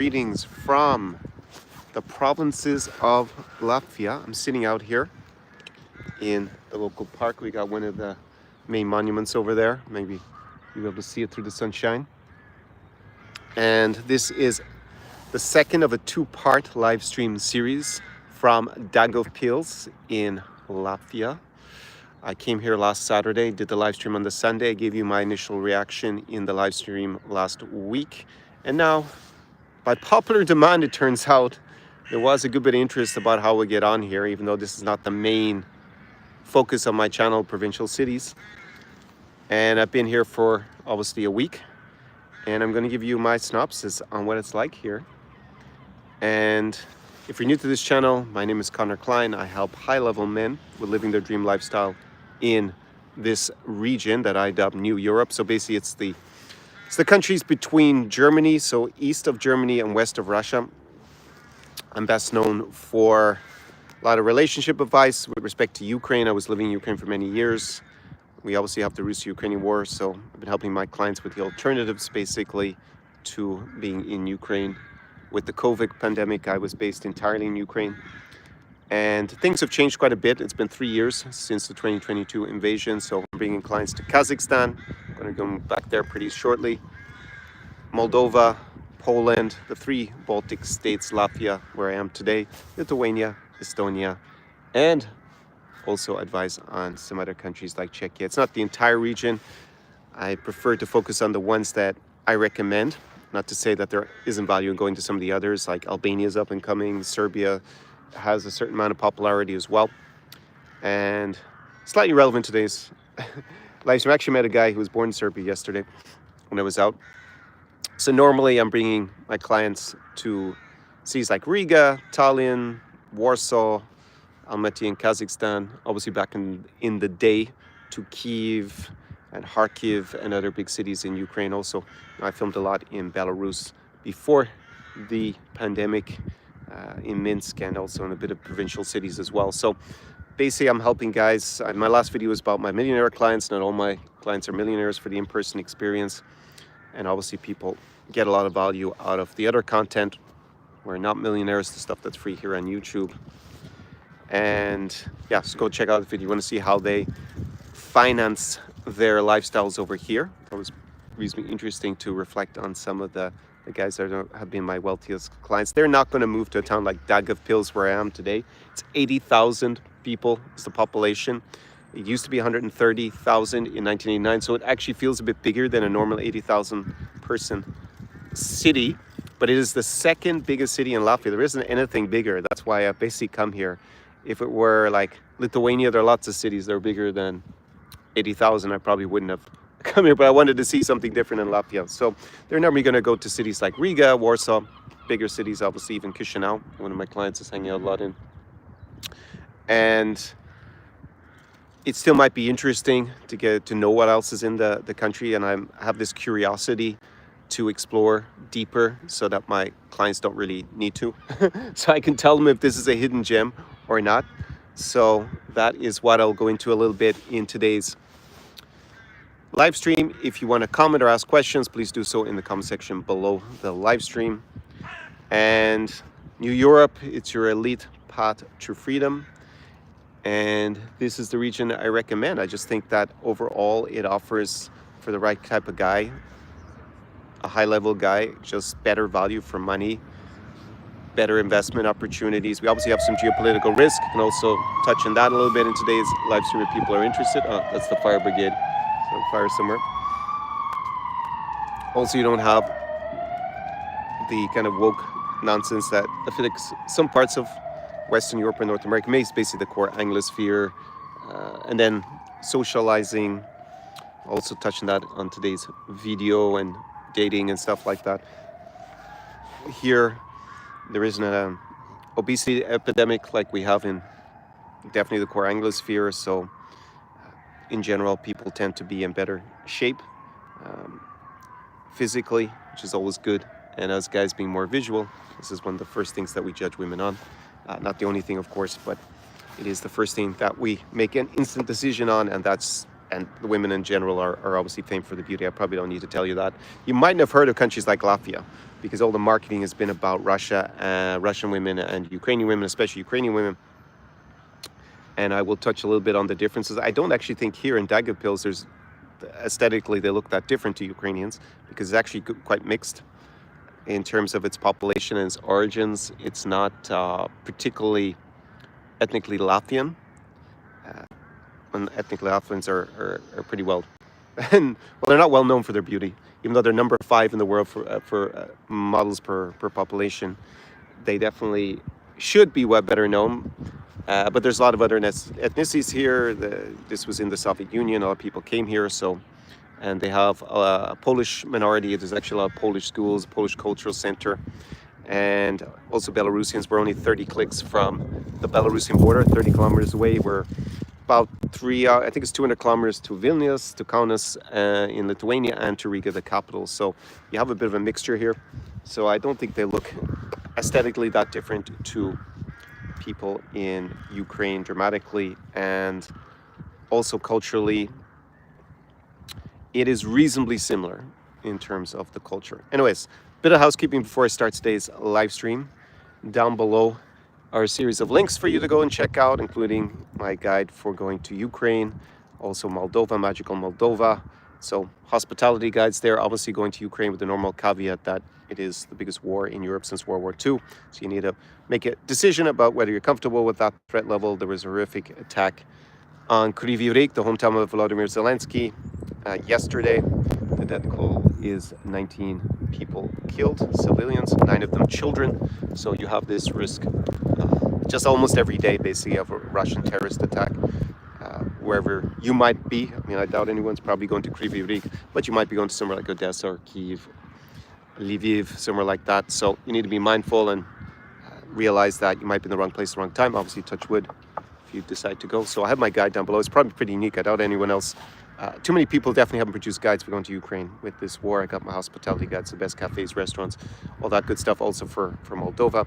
Greetings from the provinces of Latvia. I'm sitting out here in the local park. We got one of the main monuments over there. Maybe you'll be able to see it through the sunshine. And this is the second of a two-part live stream series from Daugavpils in Latvia. I came here last Saturday, did the live stream on the Sunday. I gave you my initial reaction in the live stream last week. And now, by popular demand, it turns out there was a good bit of interest about how we get on here, even though this is not the main focus of my channel, provincial cities. And I've been here for obviously a week, and I'm going to give you my synopsis on what it's like here. And if you're new to this channel, my name is Conor. I help high-level men with living their dream lifestyle in this region that I dub New Europe. So basically it's the countries between Germany, so east of Germany and west of Russia. I'm best known for a lot of relationship advice with respect to Ukraine. I was living in Ukraine for many years. We obviously have the Russo-Ukrainian war, so I've been helping my clients with the alternatives basically to being in Ukraine. With the COVID pandemic, I was based entirely in Ukraine. And things have changed quite a bit. It's been 3 years since the 2022 invasion, so I'm bringing clients to Kazakhstan. I'm going to go back there pretty shortly. Moldova, Poland, the 3 Baltic states, Latvia, where I am today, Lithuania, Estonia, and also advise on some other countries like Czechia. It's not the entire region. I prefer to focus on the ones that I recommend. Not to say that there isn't value in going to some of the others, like Albania's up and coming, Serbia has a certain amount of popularity as well. And slightly relevant to today's live stream. I actually met a guy who was born in Serbia yesterday when I was out. So normally I'm bringing my clients to cities like Riga, Tallinn, Warsaw, Almaty in Kazakhstan, obviously back in the day to Kyiv and Kharkiv and other big cities in Ukraine also. I filmed a lot in Belarus before the pandemic, in Minsk, and also in a bit of provincial cities as well. So basically I'm helping guys. My last video was about my millionaire clients. Not all my clients are millionaires for the in-person experience. And obviously people get a lot of value out of the other content. We're not millionaires, the stuff that's free here on YouTube. And yeah, so go check out the video. You want to see how they finance their lifestyles over here. That was reasonably interesting to reflect on some of the guys that have been my wealthiest clients. They're not going to move to a town like Daugavpils, where I am today. It's 80,000 people is the population. It used to be 130,000 in 1989, so it actually feels a bit bigger than a normal 80,000 person city, but it is the second biggest city in Latvia. There isn't anything bigger. That's why I basically come here. If it were like Lithuania, there are lots of cities that are bigger than 80,000. I probably wouldn't have come here, but I wanted to see something different in Latvia. So they're normally going to go to cities like Riga, Warsaw, bigger cities, obviously even Chisinau, one of my clients is hanging out a lot in. And it still might be interesting to get to know what else is in the country, and I have this curiosity to explore deeper so that my clients don't really need to. So I can tell them if this is a hidden gem or not. So that is what I'll go into a little bit in today's live stream. If you want to comment or ask questions, please do so in the comment section below the live stream. And New Europe, it's your elite path to freedom. And this is the region I recommend. I just think that overall it offers, for the right type of guy, a high-level guy, just better value for money, better investment opportunities. We obviously have some geopolitical risk. You can also touch on that a little bit in today's live stream if people are interested. Oh, that's the fire brigade. So fire somewhere. Also, you don't have the kind of woke nonsense that I feel like some parts of Western Europe and North America, basically the core Anglosphere, and then socializing, also touching that on today's video, and dating and stuff like that. Here, there isn't an obesity epidemic like we have in definitely the core Anglosphere, so in general, people tend to be in better shape physically, which is always good. And as guys being more visual, this is one of the first things that we judge women on. Not the only thing, of course, but it is the first thing that we make an instant decision on, and that's and the women in general are obviously famed for the beauty. I probably don't need to tell you that. You mightn't have heard of countries like Latvia, because all the marketing has been about Russia, Russian women and Ukrainian women, especially Ukrainian women. And I will touch a little bit on the differences. I don't actually think here in Daugavpils there's aesthetically they look that different to Ukrainians, because it's actually quite mixed in terms of its population and its origins. It's not particularly ethnically Latvian. And ethnically Latvians are pretty well, and well, they're not well known for their beauty, even though they're number 5 in the world for models per population. They definitely should be better known. But there's a lot of other ethnicities here. This was in the Soviet Union. A lot of people came here, and they have a Polish minority. There's actually a lot of Polish schools, Polish cultural center, and also Belarusians. We're only 30 clicks from the Belarusian border, 30 kilometers away. We're about I think it's 200 kilometers to Vilnius, to Kaunas in Lithuania, and to Riga, the capital. So you have a bit of a mixture here. So I don't think they look aesthetically that different to people in Ukraine dramatically, and also culturally it is reasonably similar in terms of the culture. Anyways, bit of housekeeping before I start today's live stream. Down below are a series of links for you to go and check out, including my guide for going to Ukraine, also Moldova, magical Moldova. So hospitality guides there, obviously going to Ukraine with the normal caveat that it is the biggest war in Europe since World War II. So you need to make a decision about whether you're comfortable with that threat level. There was a horrific attack on Kryvyi Rih, the hometown of Volodymyr Zelensky, yesterday. The death toll is 19 people killed, civilians, 9 of them children. So you have this risk just almost every day, basically, of a Russian terrorist attack. Wherever you might be. I mean, I doubt anyone's probably going to Kryvyi Rih, but you might be going to somewhere like Odessa or Kyiv, Lviv, somewhere like that. So you need to be mindful and realize that you might be in the wrong place at the wrong time. Obviously, touch wood if you decide to go. So I have my guide down below. It's probably pretty unique. I doubt anyone else. Too many people definitely haven't produced guides for going to Ukraine with this war. I got my hospitality guides, the best cafes, restaurants, all that good stuff, also for Moldova.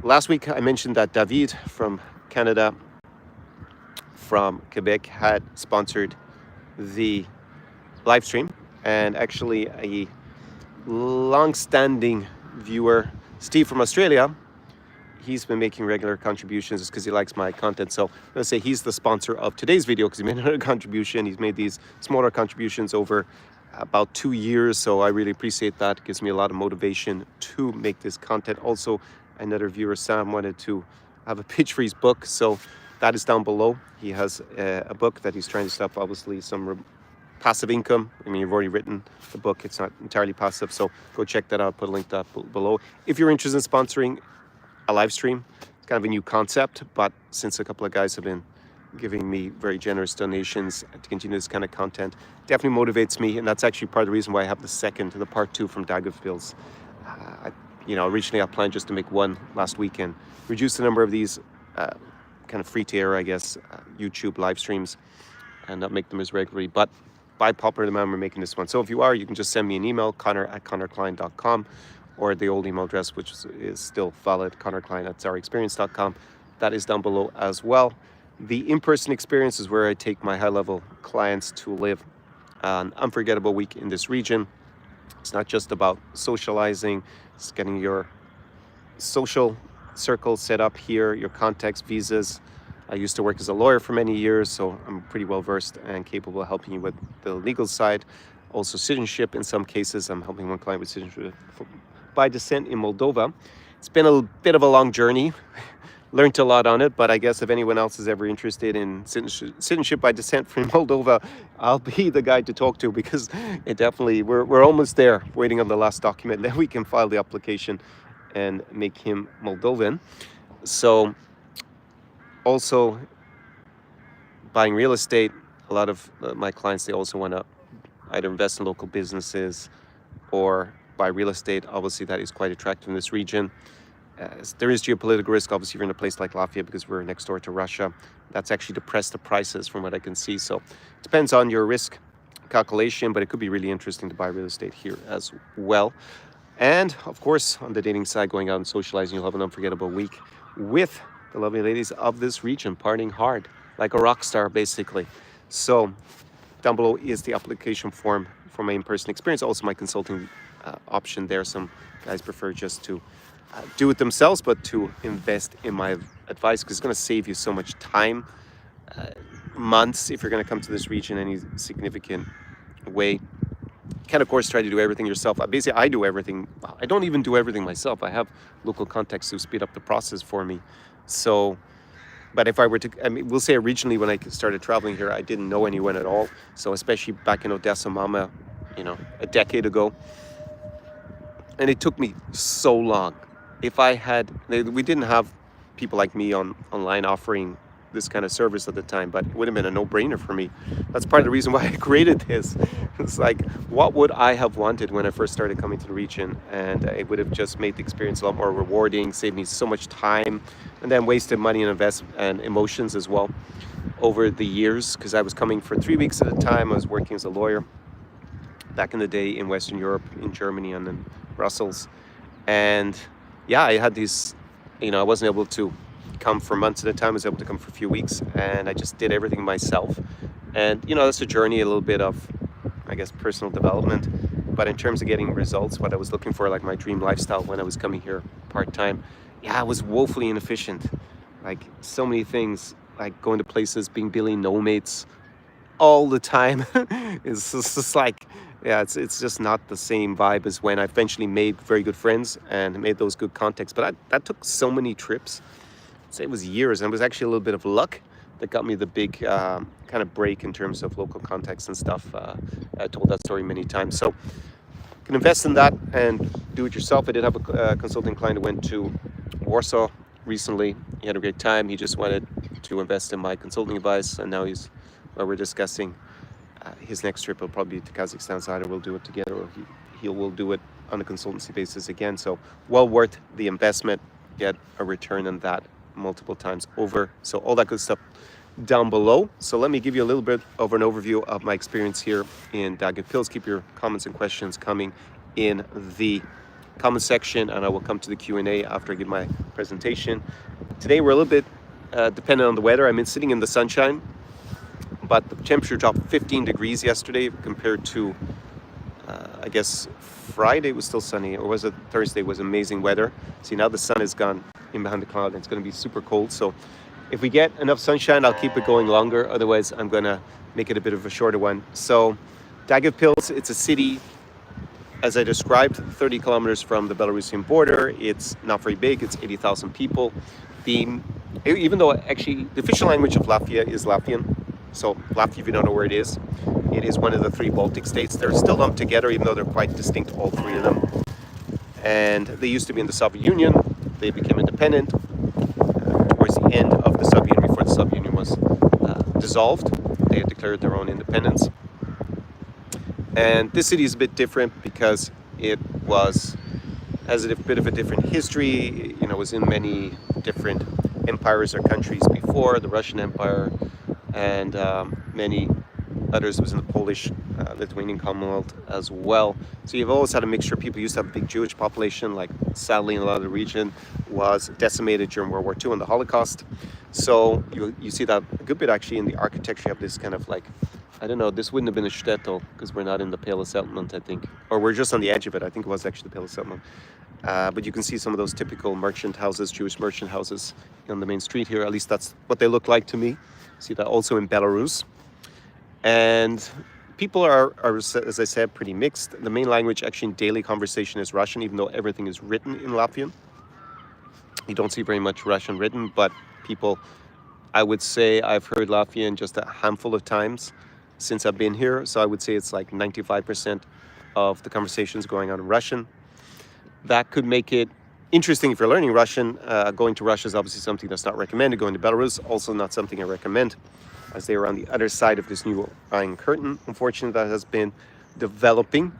Last week, I mentioned that David from Canada, from Quebec, had sponsored the live stream, and actually a long-standing viewer, Steve from Australia, he's been making regular contributions because he likes my content. So I'm going to say he's the sponsor of today's video because he made another contribution. He's made these smaller contributions over about 2 years, so I really appreciate that. It gives me a lot of motivation to make this content. Also, another viewer, Sam, wanted to have a pitch for his book, so that is down below. He has a book that he's trying to set up, obviously, some passive income. I mean, you've already written the book. It's not entirely passive, so go check that out. Put a link to that below. If you're interested in sponsoring a live stream, it's kind of a new concept, but since a couple of guys have been giving me very generous donations to continue this kind of content, definitely motivates me, and that's actually part of the reason why I have the part 2 from Daugavpils. Originally I planned just to make one last weekend, reduce the number of these kind of free to air, I guess, YouTube live streams, and not make them as regularly. But by popular demand, we're making this one. So if you are, you can just send me an email, Conor@conorklein.com, or the old email address, which is still valid, conorklein@tsarexperience.com. That is down below as well. The in-person experience is where I take my high-level clients to live an unforgettable week in this region. It's not just about socializing, it's getting your social circle set up here, your contacts, visas. I used to work as a lawyer for many years, so I'm pretty well versed and capable of helping you with the legal side. Also citizenship in some cases. I'm helping one client with citizenship by descent in Moldova. It's been a bit of a long journey. Learned a lot on it, but I guess if anyone else is ever interested in citizenship by descent from Moldova, I'll be the guy to talk to, because it definitely, we're almost there, waiting on the last document. Then we can file the application and make him Moldovan. So also buying real estate, a lot of my clients, they also want to either invest in local businesses or buy real estate. Obviously that is quite attractive in this region. There is geopolitical risk, obviously, if you're in a place like Latvia, because we're next door to Russia. That's actually depressed the prices from what I can see. So it depends on your risk calculation, but it could be really interesting to buy real estate here as well. And of course, on the dating side, going out and socializing, you'll have an unforgettable week with the lovely ladies of this region, partying hard, like a rock star, basically. So down below is the application form for my in-person experience. Also my consulting option there. Some guys prefer just to do it themselves, but to invest in my advice, because it's going to save you so much time, months, if you're going to come to this region in any significant way. You can, of course, try to do everything yourself. Basically, I do everything. I don't even do everything myself. I have local contacts who speed up the process for me. So, but if I were to, I mean, we'll say originally when I started traveling here, I didn't know anyone at all. So especially back in Odessa, Mama, you know, a decade ago. And it took me so long. If I had, we didn't have people like me online offering this kind of service at the time, but it would have been a no-brainer for me. That's part of the reason why I created this. It's like, what would I have wanted when I first started coming to the region? And it would have just made the experience a lot more rewarding, saved me so much time, and then wasted money and and emotions as well over the years, because I was coming for 3 weeks at a time. I was working as a lawyer back in the day in Western Europe, in Germany and in Brussels. And yeah, I had these, you know, I wasn't able to come for months at a time. I was able to come for a few weeks, and I just did everything myself. And you know, that's a journey, a little bit of, I guess, personal development. But in terms of getting results, what I was looking for, like my dream lifestyle when I was coming here part-time, yeah, I was woefully inefficient. Like so many things, like going to places, being Billy no mates all the time. It's just like, yeah, it's just not the same vibe as when I eventually made very good friends and made those good contacts. But that took so many trips. I'd say it was years, and it was actually a little bit of luck that got me the big kind of break in terms of local contacts and stuff. I told that story many times. So you can invest in that and do it yourself. I did have a consulting client who went to Warsaw recently. He had a great time. He just wanted to invest in my consulting advice, and now we're discussing his next trip. Will probably be to Kazakhstan, so either we'll do it together or he will do it on a consultancy basis again. So well worth the investment, get a return on that multiple times over. So all that good stuff down below. So let me give you a little bit of an overview of my experience here in Daugavpils. Keep your comments and questions coming in the comment section, and I will come to the Q&A after I give my presentation. Today we're a little bit dependent on the weather. I'm sitting in the sunshine, but the temperature dropped 15 degrees yesterday compared to I guess Friday was still sunny, or was it Thursday was amazing weather. See, now the sun is gone in behind the cloud and it's going to be super cold. So if we get enough sunshine, I'll keep it going longer. Otherwise, I'm going to make it a bit of a shorter one. So Daugavpils, it's a city, as I described, 30 kilometers from the Belarusian border. It's not very big. It's 80,000 people. Even though actually the official language of Latvia is Latvian. So Latvia, if you don't know where it is one of the 3 Baltic states. They're still lumped together, even though they're quite distinct, all 3 of them. And they used to be in the Soviet Union. They became independent towards the end of the Soviet Union, before the Soviet Union was dissolved. They had declared their own independence. And this city is a bit different because it has a bit of a different history. You know, it was in many different empires or countries before, the Russian Empire, and many others. It was in the Polish, Lithuanian Commonwealth as well. So you've always had a mixture of people. You used to have a big Jewish population, like sadly in a lot of the region was decimated during World War II and the Holocaust. So you see that a good bit actually in the architecture. You have this kind of like, I don't know, this wouldn't have been a shtetl because we're not in the Pale Settlement, I think. Or we're just on the edge of it. I think it was actually the Pale Settlement. But you can see some of those typical merchant houses, Jewish merchant houses on the main street here. At least that's what they look like to me. See that also in Belarus. And people are, as I said, pretty mixed. The main language actually in daily conversation is Russian, even though everything is written in Latvian. You don't see very much Russian written, but people, I would say I've heard Latvian just a handful of times since I've been here. So I would say it's like 95% of the conversations going on in Russian. That could make it interesting if you're learning Russian. Going to Russia is obviously something that's not recommended. Going to Belarus, also not something I recommend, as they are on the other side of this new Iron Curtain, unfortunately, that has been developing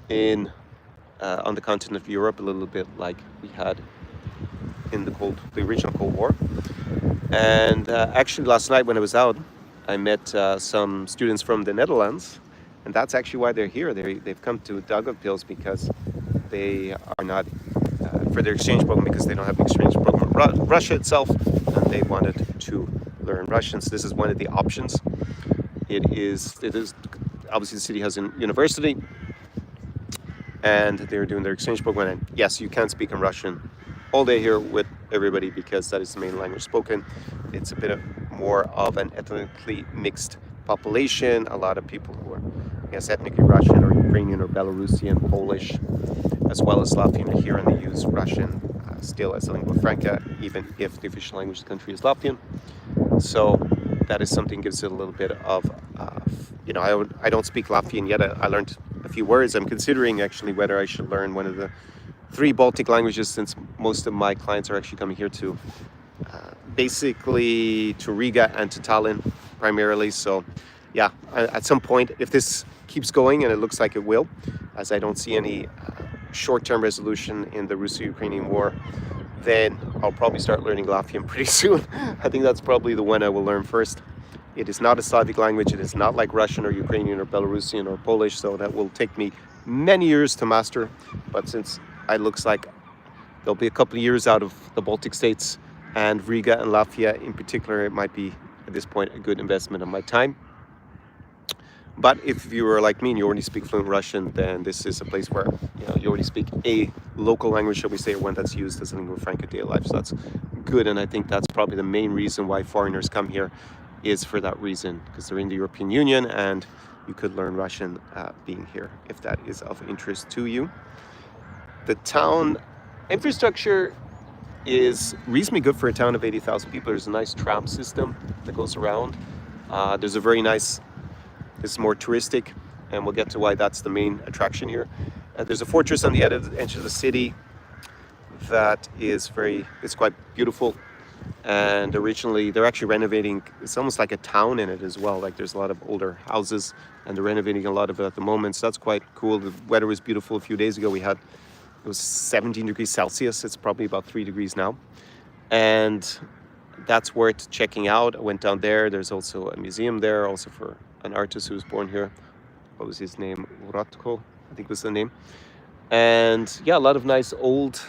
on the continent of Europe, a little bit like we had in the original Cold War. And actually last night when I was out, I met some students from the Netherlands, and that's actually why they're here. They've come to Daugavpils because they are not for their exchange program, because they don't have an exchange program in Russia itself, and they wanted to learn Russian. So this is one of the options. It is obviously the city has a university, and they're doing their exchange program. And yes, you can speak in Russian all day here with everybody because that is the main language spoken. It's a bit more of an ethnically mixed population. A lot of people who are, I guess, ethnically Russian or Ukrainian or Belarusian, Polish, as well as Latvian here, and they use Russian still as a lingua franca, even if the official language of the country is Latvian. So that is something gives it a little bit of, I don't speak Latvian yet. I learned a few words. I'm considering actually whether I should learn one of the 3 Baltic languages, since most of my clients are actually coming here to basically to Riga and to Tallinn primarily. So yeah, at some point, if this keeps going, and it looks like it will, as I don't see any short-term resolution in the Russo-Ukrainian war, then I'll probably start learning Latvian pretty soon. I think that's probably the one I will learn first. It is not a Slavic language. It is not like Russian or Ukrainian or Belarusian or Polish, so that will take me many years to master. But since it looks like there'll be a couple of years out of the Baltic states and Riga and Latvia in particular, it might be at this point a good investment of my time. But if you are like me and you already speak fluent Russian, then this is a place where you already speak a local language, shall we say, one that's used as a lingua franca daily life. So that's good, and I think that's probably the main reason why foreigners come here, is for that reason, because they're in the European Union and you could learn Russian being here if that is of interest to you. The town infrastructure is reasonably good for a town of 80,000 people. There's a nice tram system that goes around. There's a very nice, this is more touristic, and we'll get to why that's the main attraction here. There's a fortress on the edge of the city that is it's quite beautiful. And originally they're actually renovating, it's almost like a town in it as well. Like there's a lot of older houses and they're renovating a lot of it at the moment. So that's quite cool. The weather was beautiful a few days ago. It was 17 degrees Celsius. It's probably about 3 degrees now. And that's worth checking out. I went down there. There's also a museum there, also for an artist who was born here. What was his name? Ratko, I think was the name. And yeah, a lot of nice old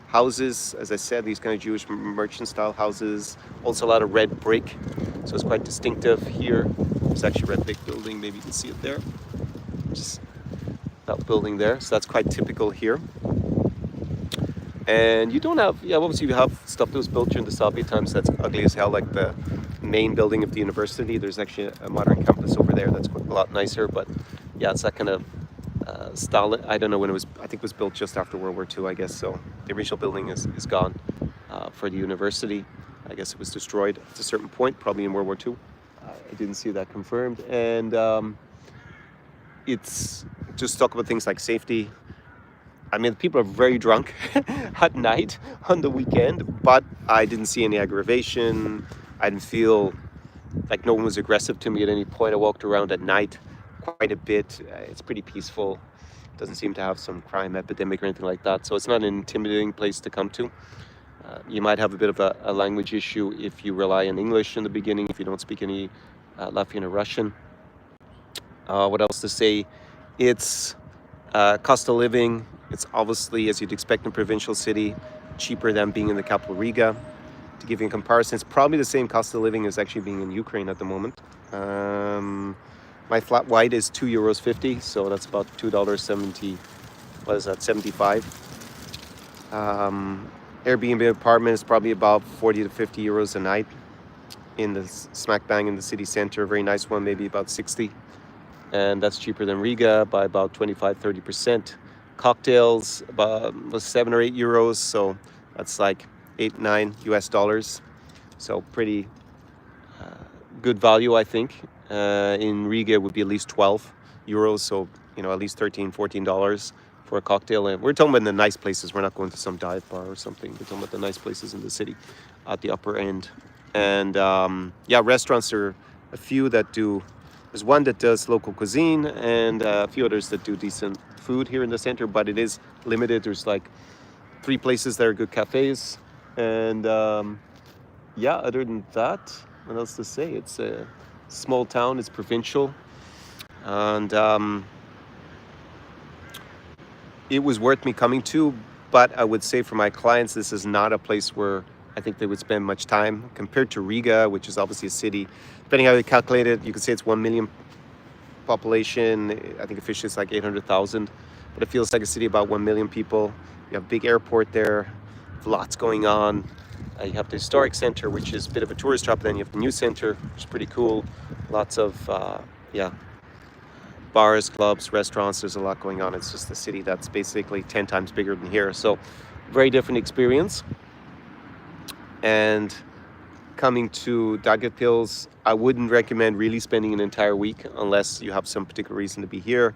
houses, as I said, these kind of Jewish merchant style houses. Also a lot of red brick, so it's quite distinctive here. There's actually a red brick building, maybe you can see it there. Just that building there, so that's quite typical here. And you don't have, obviously you have stuff that was built during the Soviet times that's ugly as hell, like the main building of the university. There's actually a modern campus over there that's a lot nicer, but yeah, it's that kind of style. I don't know when it was, I think it was built just after World War II, I guess. So the original building is gone for the university. I guess it was destroyed at a certain point, probably in World War II. I didn't see that confirmed. And it's just talk about things like safety. I mean, people are very drunk at night on the weekend, but I didn't see any aggravation. I didn't feel like no one was aggressive to me at any point. I walked around at night quite a bit. It's pretty peaceful. Doesn't seem to have some crime epidemic or anything like that. So it's not an intimidating place to come to. You might have a bit of a language issue if you rely on English in the beginning, if you don't speak any Latvian or Russian. What else to say? It's cost of living. It's obviously, as you'd expect in a provincial city, cheaper than being in the capital Riga. To give you a comparison, it's probably the same cost of living as actually being in Ukraine at the moment. My flat white is €2.50, so that's about $2.70. What is that? 75. Airbnb apartment is probably about 40 to 50 euros a night in the smack bang in the city center. A very nice one, maybe about 60, and that's cheaper than Riga by about 25-30%. Cocktails about 7 or 8 euros, so that's like $8-9 US. So pretty good value, I think. In Riga it would be at least 12 euros, so at least $13-14 for a cocktail. And we're talking about the nice places. We're not going to some dive bar or something. We're talking about the nice places in the city at the upper end. And restaurants are a few that do. There's one that does local cuisine and a few others that do decent food here in the center, but it is limited. There's like 3 places that are good cafes. And other than that, what else to say? It's a small town, it's provincial. And it was worth me coming to, but I would say for my clients, this is not a place where I think they would spend much time compared to Riga, which is obviously a city. Depending how you calculate it, you could say it's 1 million population. I think officially it's like 800,000, but it feels like a city about 1 million people. You have a big airport there, lots going on. You have the historic center, which is a bit of a tourist trap. Then you have the new center, which is pretty cool. Lots of bars, clubs, restaurants. There's a lot going on. It's just a city that's basically 10 times bigger than here. So very different experience. And coming to Daugavpils, I wouldn't recommend really spending an entire week unless you have some particular reason to be here.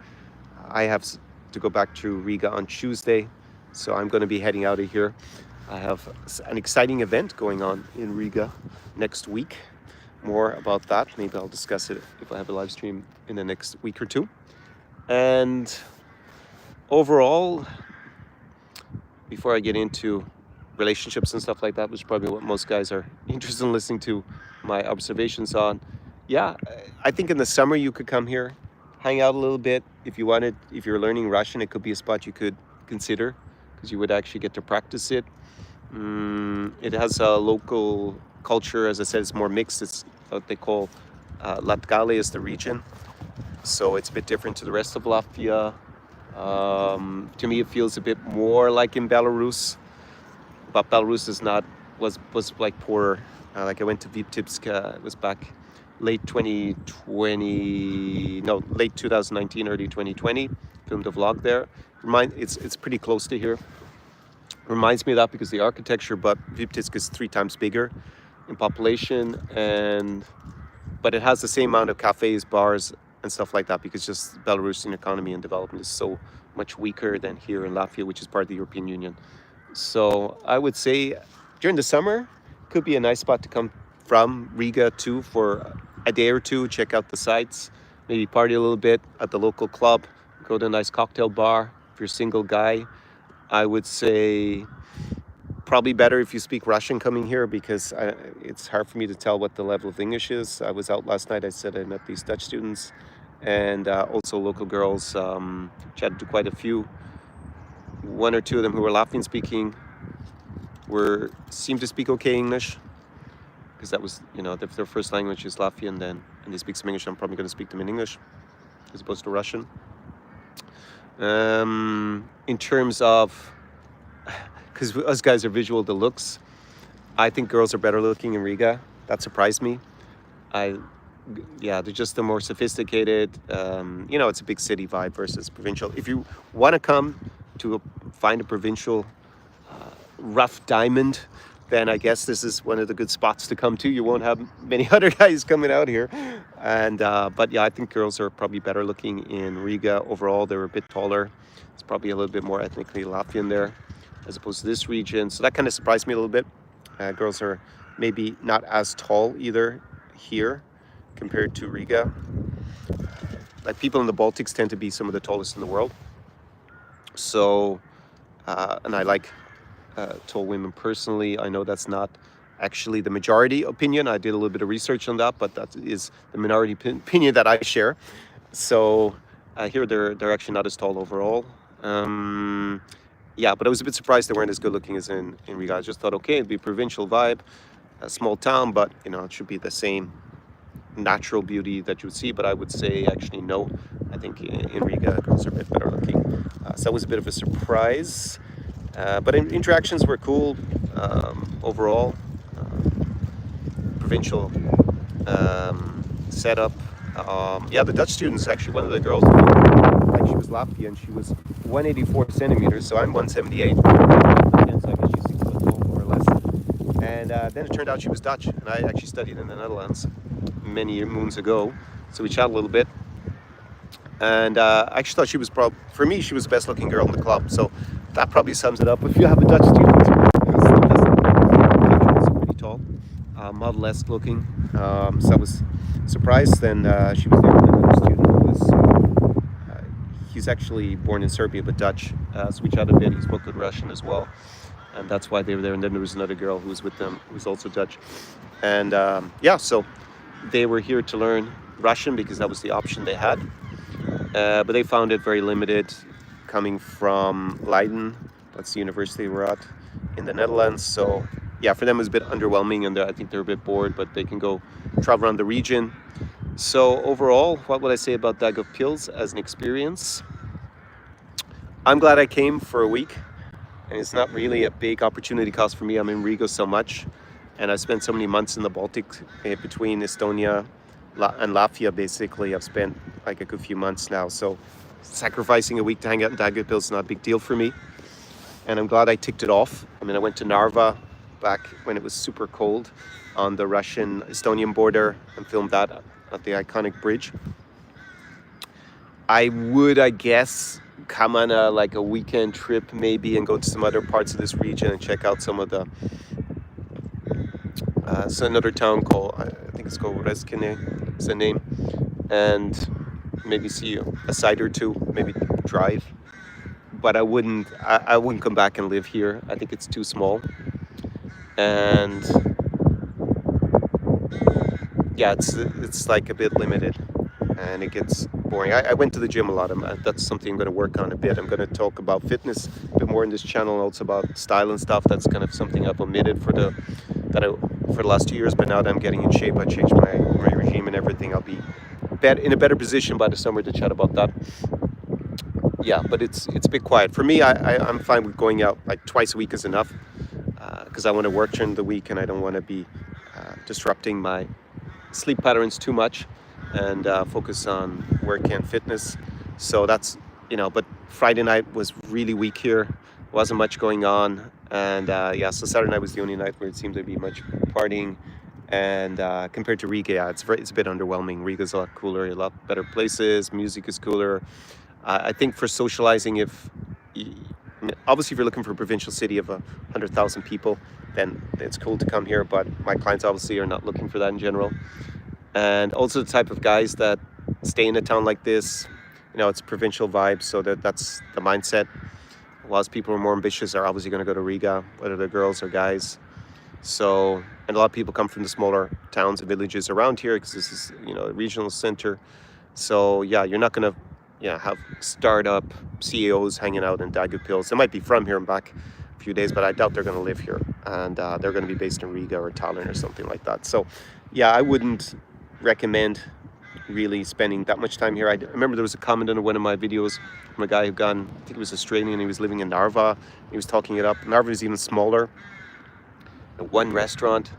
I have to go back to Riga on Tuesday, so I'm going to be heading out of here. I have an exciting event going on in Riga next week. More about that. Maybe I'll discuss it if I have a live stream in the next week or two. And overall, before I get into relationships and stuff like that, which is probably what most guys are interested in listening to my observations on. Yeah, I think in the summer you could come here, hang out a little bit. If you wanted, if you're learning Russian, it could be a spot you could consider because you would actually get to practice it. It has a local culture. As I said, it's more mixed. It's what they call Latgale is the region. So it's a bit different to the rest of Latvia. To me, it feels a bit more like in Belarus. But Belarus is not, was like poorer. Like I went to Vitebsk, it was back late 2019, early 2020. Filmed a vlog there. It's pretty close to here. Reminds me of that because the architecture, but Vitebsk is 3 times bigger in population, but it has the same amount of cafes, bars, and stuff like that because just Belarusian economy and development is so much weaker than here in Latvia, which is part of the European Union. So I would say during the summer could be a nice spot to come from Riga to for a day or two, check out the sights, maybe party a little bit at the local club, go to a nice cocktail bar. If you're a single guy, I would say probably better if you speak Russian coming here because it's hard for me to tell what the level of English is. I was out last night, I said I met these Dutch students and also local girls, chatted to quite a few. 1 or 2 of them who were Latvian speaking seemed to speak okay English because that was, their first language is Latvian then, and they speak some English. I'm probably going to speak them in English as opposed to Russian. In terms of, because us guys are visual to looks, I think girls are better looking in Riga. That surprised me. They're just the more sophisticated. It's a big city vibe versus provincial. If you want to come to find a provincial rough diamond, then I guess this is one of the good spots to come to. You won't have many other guys coming out here. And but yeah, I think girls are probably better looking in Riga overall. They're a bit taller. It's probably a little bit more ethnically Latvian there as opposed to this region. So that kind of surprised me a little bit. Girls are maybe not as tall either here compared to Riga. Like people in the Baltics tend to be some of the tallest in the world. So, and I like tall women personally. I know that's not actually the majority opinion. I did a little bit of research on that, but that is the minority opinion that I share. So here they're actually not as tall overall. But I was a bit surprised they weren't as good looking as in Riga. I just thought, okay, it'd be a provincial vibe, a small town, but it should be the same natural beauty that you would see. But I would say actually no. I think in Riga girls are a bit better looking. So that was a bit of a surprise. But interactions were cool overall. Provincial setup. The Dutch students, actually, one of the girls, like she was Latvian, she was 184 centimeters, so I'm 178. And so I guess she's 6 foot tall, more or less. And then it turned out she was Dutch, and I actually studied in the Netherlands many moons ago. So we chatted a little bit. And I actually thought she was for me, she was the best looking girl in the club. So that probably sums it up. If you have a Dutch student, was pretty tall, model-esque looking. So I was surprised. Then she was there with another student who was, he's actually born in Serbia, but Dutch. So we chatted a bit. He spoke good Russian as well. And that's why they were there. And then there was another girl who was with them, who was also Dutch. And so they were here to learn Russian because that was the option they had. But they found it very limited coming from Leiden. That's the university we're at in the Netherlands. So yeah, for them it was a bit underwhelming, and I think they're a bit bored, but they can go travel around the region. So overall, what would I say about Daugavpils as an experience? I'm glad I came for a week, and it's not really a big opportunity cost for me. I'm in Riga so much, and I spent so many months in the Baltic, between Estonia and Latvia. Basically, I've spent like a good few months now, so sacrificing a week to hang out in Daugavpils is not a big deal for me, and I'm glad I ticked it off. I mean, I went to Narva back when it was super cold on the Russian-Estonian border and filmed that at the iconic bridge. I would, I guess, come on a weekend trip maybe and go to some other parts of this region and check out some of the so another town called, I think it's called Reskine, is the name, and maybe see a site or two, maybe drive. But I wouldn't come back and live here. I think it's too small, and yeah, it's like a bit limited, and it gets boring. I went to the gym a lot. That's something I'm going to work on a bit. I'm going to talk about fitness a bit more in this channel, and also about style and stuff. That's kind of something I've omitted for the last 2 years. But now that I'm getting in shape, I changed my regime and everything. I'll be in a better position by the summer to chat about that. Yeah, but it's a bit quiet for me. I'm fine with going out like twice a week is enough, because I want to work during the week and I don't want to be disrupting my sleep patterns too much, and focus on work and fitness. So that's, but Friday night was really weak here. Wasn't much going on, and yeah, so Saturday night was the only night where it seemed to be much partying. And compared to Riga, yeah, it's a bit underwhelming. Riga's a lot cooler, a lot better places. Music is cooler. I think for socializing, obviously if you're looking for a provincial city of 100,000 people, then it's cool to come here. But my clients obviously are not looking for that in general. And also the type of guys that stay in a town like this, it's provincial vibes, so that's the mindset. Whilst people who are more ambitious are obviously going to go to Riga, whether they're girls or guys. So, and a lot of people come from the smaller towns and villages around here, because this is, a regional center. So yeah, you're not going to have startup CEOs hanging out in Daugavpils. They might be from here and back a few days, but I doubt they're going to live here, and they're going to be based in Riga or Tallinn or something like that. So yeah, I wouldn't recommend really spending that much time here. I remember there was a comment in one of my videos from a guy who I think he was Australian, he was living in Narva. He was talking it up. Narva is even smaller. One restaurant,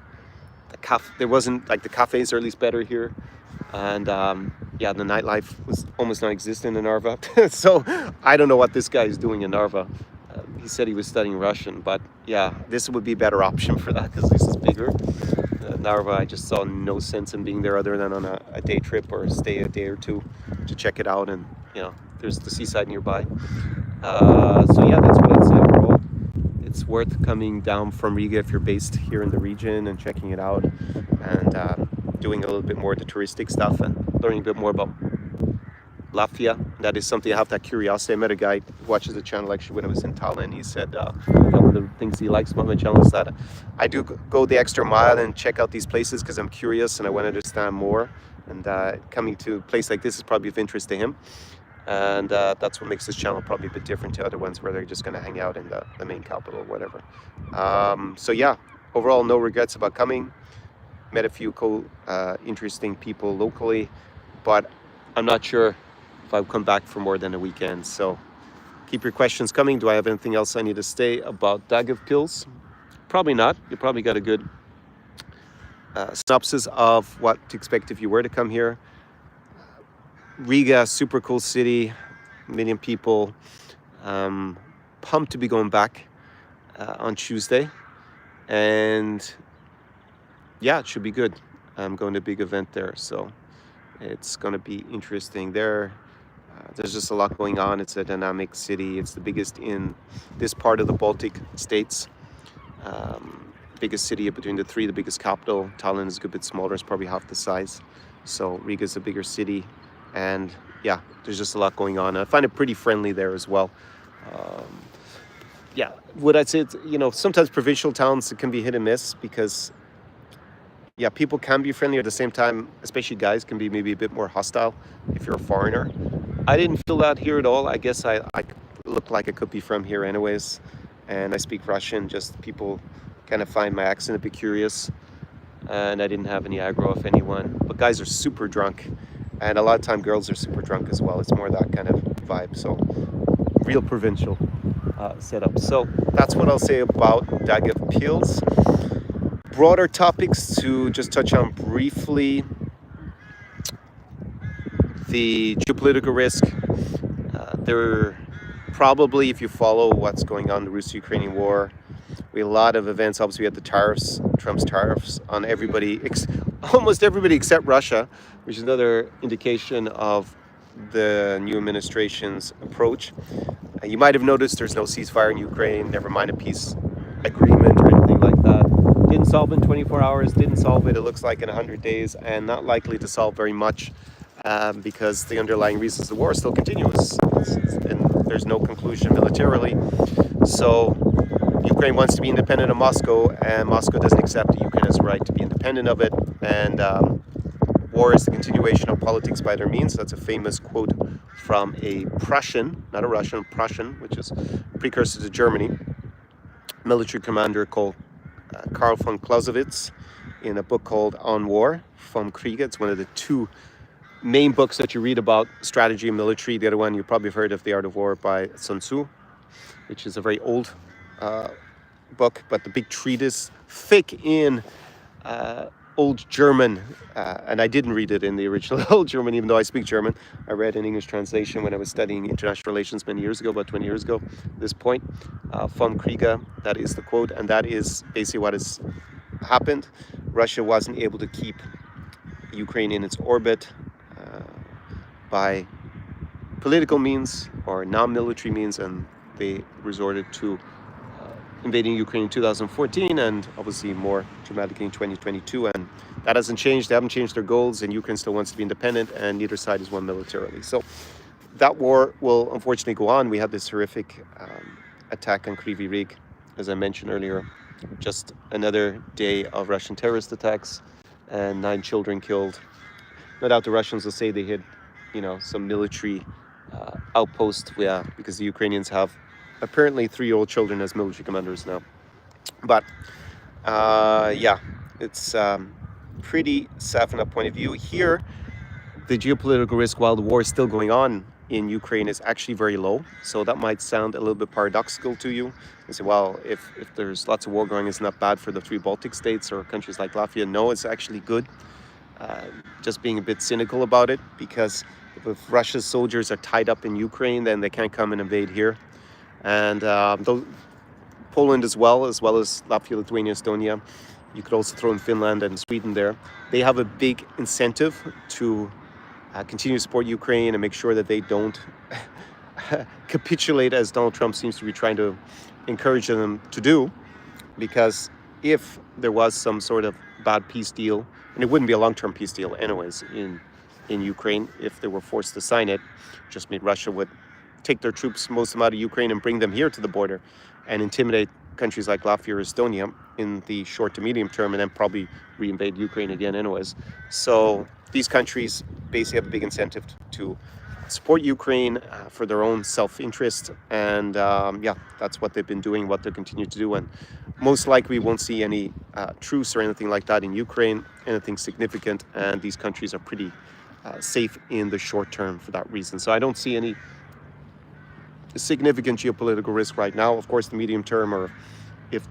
there wasn't, the cafes are at least better here, and yeah, the nightlife was almost non-existent in Narva. So I don't know what this guy is doing in Narva. He said he was studying Russian, but yeah, this would be a better option for that, because this is bigger. Narva, I just saw no sense in being there other than on a day trip or stay a day or two to check it out, and there's the seaside nearby. So yeah, that's what I'd say overall. It's worth coming down from Riga if you're based here in the region and checking it out, and doing a little bit more of the touristic stuff and learning a bit more about Latvia. That is something I have that curiosity. I met a guy who watches the channel actually when I was in Tallinn. He said one of the things he likes about my channel is that I do go the extra mile and check out these places because I'm curious and I want to understand more. And coming to a place like this is probably of interest to him. And that's what makes this channel probably a bit different to other ones where they're just going to hang out in the main capital or whatever. So yeah, overall, no regrets about coming. Met a few cool, interesting people locally, but I'm not sure if I'll come back for more than a weekend. So keep your questions coming. Do I have anything else I need to say about Daugavpils? Probably not. You probably got a good synopsis of what to expect if you were to come here. Riga, super cool city, 1 million people. Pumped to be going back on Tuesday, and yeah, it should be good. I'm going to a big event there, so it's going to be interesting there. There's just a lot going on. It's a dynamic city. It's the biggest in this part of the Baltic states. Biggest city between the three, the biggest capital. Tallinn is a good bit smaller. It's probably half the size. So Riga is a bigger city. And yeah, there's just a lot going on. I find it pretty friendly there as well. Yeah, would I say it's, sometimes provincial towns, it can be hit and miss because, yeah, people can be friendly at the same time, especially guys can be maybe a bit more hostile if you're a foreigner. I didn't feel that here at all. I guess I look like I could be from here anyways. And I speak Russian, just people kind of find my accent a bit curious. And I didn't have any aggro of anyone. But guys are super drunk. And a lot of time girls are super drunk as well. It's more that kind of vibe. So real provincial setup. So that's what I'll say about Daugavpils. Broader topics to just touch on briefly. The geopolitical risk. There probably, if you follow what's going on in the Russo-Ukrainian war, we had a lot of events. Obviously, we had the tariffs, Trump's tariffs on everybody, almost everybody except Russia, which is another indication of the new administration's approach. You might have noticed there's no ceasefire in Ukraine, never mind a peace agreement or anything like that. Didn't solve it in 24 hours, didn't solve it, it looks like, in 100 days, and not likely to solve very much because the underlying reasons the war still continues, and there's no conclusion militarily. So Ukraine wants to be independent of Moscow, and Moscow doesn't accept that Ukraine has a right to be independent of it. And war is the continuation of politics by their means. That's a famous quote from a Prussian, not a Russian, Prussian, which is a precursor to Germany, military commander called Karl von Clausewitz, in a book called On War, Vom Kriege. It's one of the two main books that you read about strategy and military. The other one you probably heard of, The Art of War by Sun Tzu, which is a very old book, but the big treatise, thick in old German, and I didn't read it in the original old German, even though I speak German. I read an English translation when I was studying international relations many years ago, about 20 years ago at this point. Vom Kriege, that is the quote, and that is basically what has happened. Russia wasn't able to keep Ukraine in its orbit by political means or non-military means, and they resorted to invading Ukraine in 2014 and obviously more dramatically in 2022, and that hasn't changed. They haven't changed their goals, and Ukraine still wants to be independent, and neither side has won militarily. So that war will unfortunately go on. We had this horrific attack on Kryvyi Rih, as I mentioned earlier, just another day of Russian terrorist attacks, and 9 children killed. No doubt the Russians will say they hit, some military outpost, because the Ukrainians have apparently 3-year-old children as military commanders now. But it's pretty sad from that point of view. Here, the geopolitical risk while the war is still going on in Ukraine is actually very low. So that might sound a little bit paradoxical to you. You say, well, if there's lots of war going, it's not bad for the 3 Baltic states or countries like Latvia. No, it's actually good. Just being a bit cynical about it, because if Russia's soldiers are tied up in Ukraine, then they can't come and invade here. And Poland as well as Latvia, Lithuania, Estonia. You could also throw in Finland and Sweden there. They have a big incentive to continue to support Ukraine and make sure that they don't capitulate, as Donald Trump seems to be trying to encourage them to do. Because if there was some sort of bad peace deal, and it wouldn't be a long-term peace deal anyways in Ukraine if they were forced to sign it, just mean Russia would take their troops, most of them out of Ukraine, and bring them here to the border and intimidate countries like Latvia or Estonia in the short to medium term, and then probably reinvade Ukraine again anyways. So these countries basically have a big incentive to support Ukraine for their own self-interest, and that's what they've been doing, what they'll continue to do, and most likely we won't see any truce or anything like that in Ukraine, anything significant, and these countries are pretty safe in the short term for that reason. So I don't see any significant geopolitical risk right now. Of course, the medium term, or if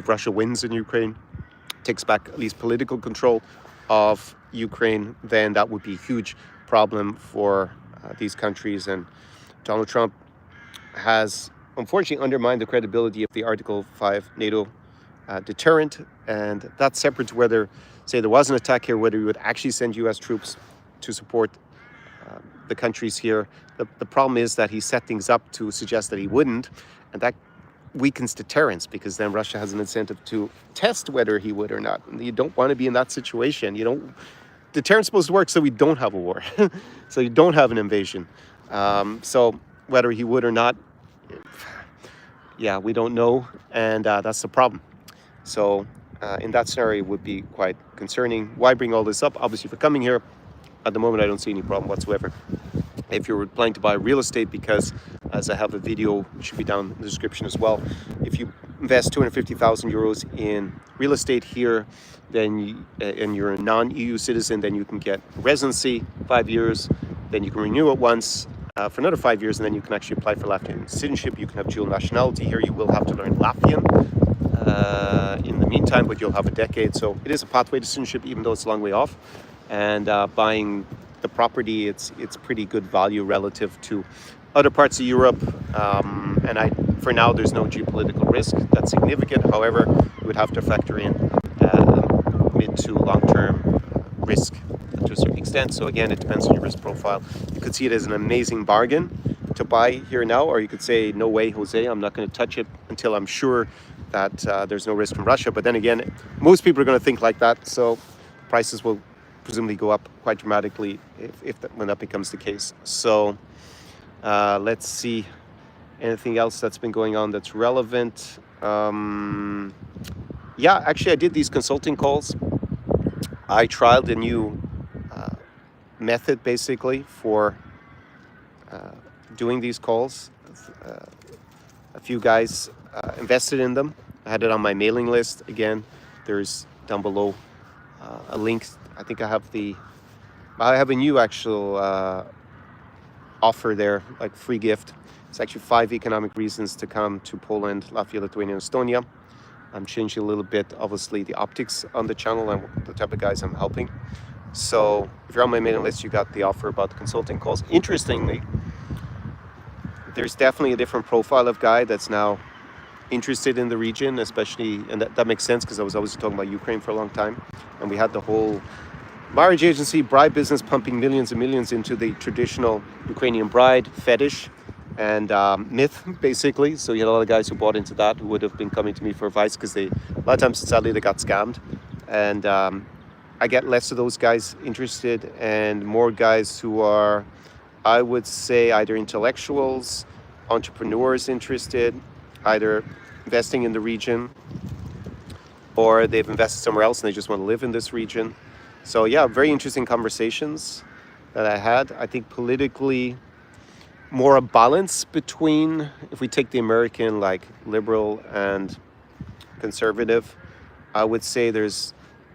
Russia wins in Ukraine, takes back at least political control of Ukraine, then that would be a huge problem for these countries. And Donald Trump has unfortunately undermined the credibility of the Article 5 NATO deterrent, and that's separate to whether, say, there was an attack here, whether we would actually send U.S. troops to support the countries here. The problem is that he set things up to suggest that he wouldn't, and that weakens deterrence, because then Russia has an incentive to test whether he would or not. And you don't want to be in that situation. Deterrence is supposed to work so we don't have a war, so you don't have an invasion. So whether he would or not, we don't know, and that's the problem. So in that scenario, it would be quite concerning. Why bring all this up? Obviously, for coming here, at the moment, I don't see any problem whatsoever. If you're planning to buy real estate, because as I have a video, which should be down in the description as well, if you invest 250,000 euros in real estate here, then and you're a non-EU citizen, then you can get residency 5 years, then you can renew it once for another 5 years, and then you can actually apply for Latvian citizenship. You can have dual nationality here. You will have to learn Latvian in the meantime, but you'll have a decade. So it is a pathway to citizenship, even though it's a long way off. And buying the property, it's pretty good value relative to other parts of Europe. For now, there's no geopolitical risk that's significant. However, you would have to factor in mid to long-term risk to a certain extent. So again, it depends on your risk profile. You could see it as an amazing bargain to buy here now, or you could say, no way, Jose, I'm not going to touch it until I'm sure that there's no risk from Russia. But then again, most people are going to think like that. So prices will presumably go up quite dramatically when that becomes the case. So let's see. Anything else that's been going on that's relevant? Yeah, actually, I did these consulting calls. I trialed a new method, basically, for doing these calls. A few guys invested in them. I had it on my mailing list. Again, there's down below a link. I think I have a new actual offer there, like free gift. It's actually 5 economic reasons to come to Poland, Latvia, Lithuania, and Estonia. I'm changing a little bit, obviously, the optics on the channel and the type of guys I'm helping. So if you're on my mailing list, you got the offer about the consulting calls. Interestingly, there's definitely a different profile of guy that's now interested in the region, especially, and that makes sense because I was always talking about Ukraine for a long time. And we had the whole marriage agency, bride business pumping millions and millions into the traditional Ukrainian bride fetish and myth, basically. So you had a lot of guys who bought into that who would have been coming to me for advice because a lot of times, sadly, they got scammed. And I get less of those guys interested and more guys who are, I would say, either intellectuals, entrepreneurs interested, either investing in the region or they've invested somewhere else and they just want to live in this region. So yeah, very interesting conversations that I had. I think politically, more a balance between, if we take the American, like liberal and conservative, I would say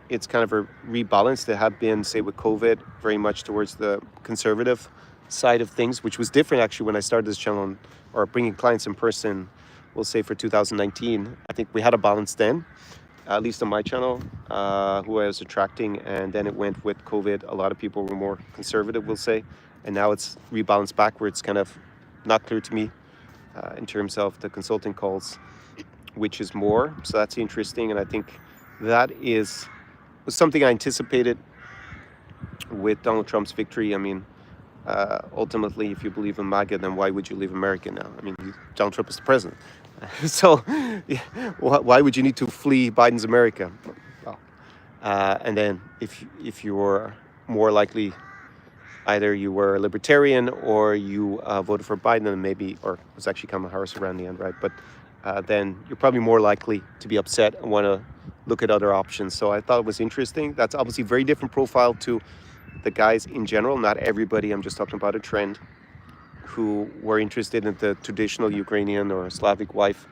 it's kind of a rebalance. There have been, say with COVID, very much towards the conservative side of things, which was different actually when I started this channel or bringing clients in person, we'll say for 2019. I think we had a balance then, at least on my channel, who I was attracting, and then it went with COVID. A lot of people were more conservative, we'll say, and now it's rebalanced back where it's kind of not clear to me in terms of the consulting calls, which is more. So that's interesting, and I think that was something I anticipated with Donald Trump's victory. I mean, ultimately, if you believe in MAGA, then why would you leave America now? I mean, Donald Trump is the president. So yeah, why would you need to flee Biden's America? Well, and then if you were more likely, either you were a libertarian or you voted for Biden, and maybe, or it was actually Kamala Harris around the end, right? But then you're probably more likely to be upset and want to look at other options. So I thought it was interesting. That's obviously a very different profile to the guys in general. Not everybody, I'm just talking about a trend, who were interested in the traditional Ukrainian or Slavic wife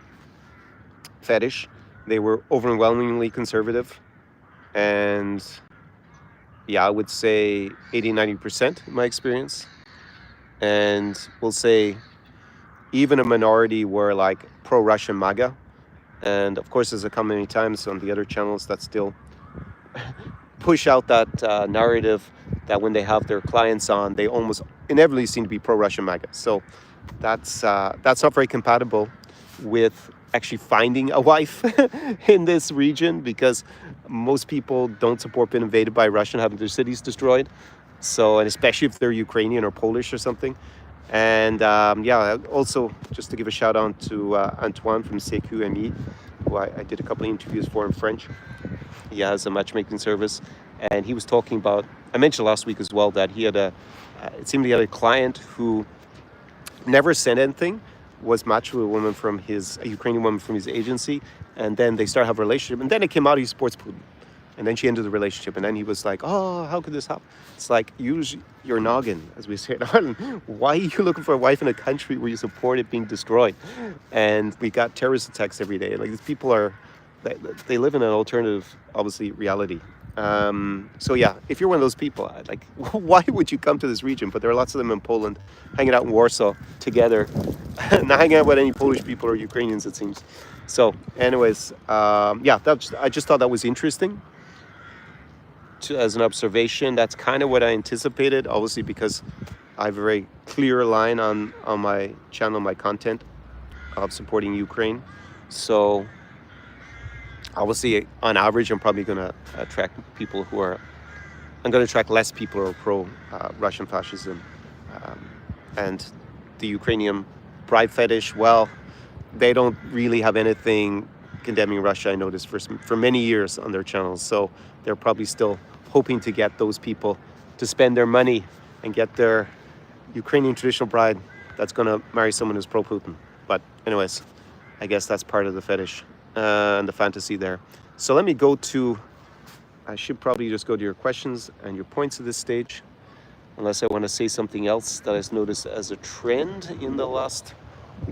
fetish. They were overwhelmingly conservative. And yeah, I would say 80-90% in my experience. And we'll say even a minority were like pro-Russian MAGA. And of course, as I come many times on the other channels that still push out that narrative that when they have their clients on, they almost inevitably seem to be pro-Russian MAGA. So that's not very compatible with actually finding a wife in this region, because most people don't support being invaded by Russia and having their cities destroyed. So, and especially if they're Ukrainian or Polish or something. And yeah, also just to give a shout out to Antoine from Sveiki, who I did a couple of interviews for in French. He has a matchmaking service, and he was talking about, I mentioned last week as well, that he had it seemed he had a client who never sent anything, was matched with a Ukrainian woman from his agency, and then they started having a relationship, and then it came out he supports Putin. And then she ended the relationship. And then he was like, oh, how could this happen? It's like, use your noggin, as we say in Ireland. Why are you looking for a wife in a country where you support it being destroyed? And we got terrorist attacks every day. Like, these people are, they live in an alternative, obviously, reality. So yeah, if you're one of those people, like, why would you come to this region? But there are lots of them in Poland, hanging out in Warsaw together, not hanging out with any Polish people or Ukrainians, it seems. So anyways, yeah, I just thought that was interesting as an observation. That's kind of what I anticipated, obviously, because I have a very clear line on my channel, my content of supporting Ukraine. So obviously, on average, I'm probably going to attract people who are, I'm going to attract less people who are pro-Russian fascism. And the Ukrainian bride fetish, well, they don't really have anything condemning Russia, I noticed, for many years on their channels. So they're probably still hoping to get those people to spend their money and get their Ukrainian traditional bride that's going to marry someone who's pro-Putin. But anyways, I guess that's part of the fetish and the fantasy there. So let me go to, I should probably just go to your questions and your points at this stage, unless I want to say something else that I've noticed as a trend in the last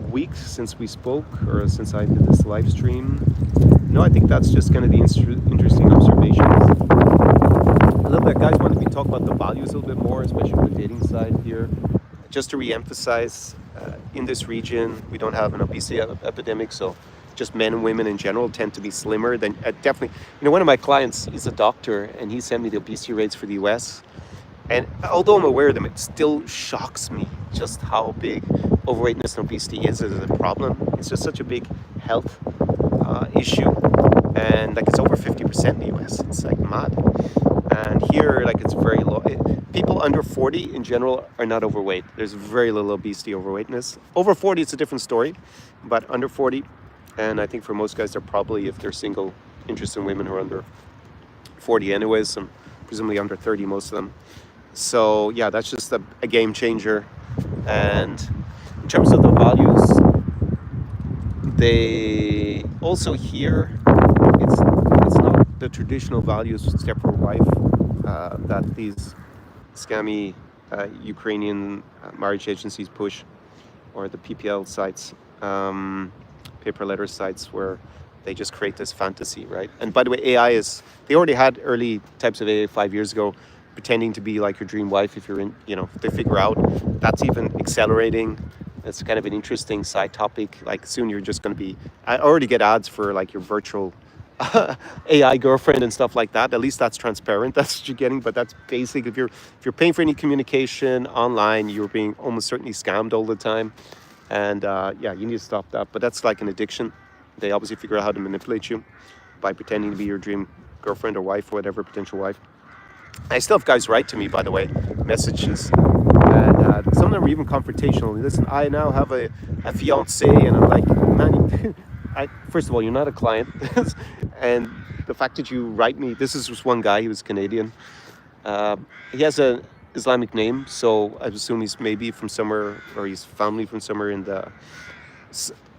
week since we spoke, or since I did this live stream. No, I think that's just kind of the interesting observations. A little bit, guys, wanted me to talk about the values a little bit more, especially on the dating side here. Just to re-emphasize, in this region, we don't have an obesity epidemic, so just men and women in general tend to be slimmer than, definitely, you know, one of my clients, he's a doctor, and he sent me the obesity rates for the US. And although I'm aware of them, it still shocks me just how big overweightness and obesity is as a problem. It's just such a big health issue. And like, it's over 50% in the US. It's like mad. And here, like, it's very low. People under 40 in general are not overweight. There's very little obesity overweightness. Over 40, it's a different story, but under 40, and I think for most guys, they're probably, if they're single, interested in women who are under 40 anyways, and presumably under 30, most of them. So yeah, that's just a game changer. And in terms of the values, they also here, it's not the traditional values except for wife that these scammy Ukrainian marriage agencies push, or the PPL sites, paper letter sites, where they just create this fantasy, right? And by the way, AI is, they already had early types of AI 5 years ago, pretending to be like your dream wife if you're in, you know, they figure out that's even accelerating. It's kind of an interesting side topic. Like, soon you're just going to be, I already get ads for like your virtual AI girlfriend and stuff like that. At least that's transparent. That's what you're getting. But that's basic. If you're paying for any communication online, you're being almost certainly scammed all the time. And yeah, you need to stop that. But that's like an addiction. They obviously figure out how to manipulate you by pretending to be your dream girlfriend or wife or whatever, potential wife. I still have guys write to me, by the way, messages, and some of them are even confrontational. Listen, I now have a fiance, and I'm like, man, first of all, you're not a client, and the fact that you write me, this is just one guy, he was Canadian. He has an Islamic name, so I assume he's maybe from somewhere, or he's family from somewhere in the,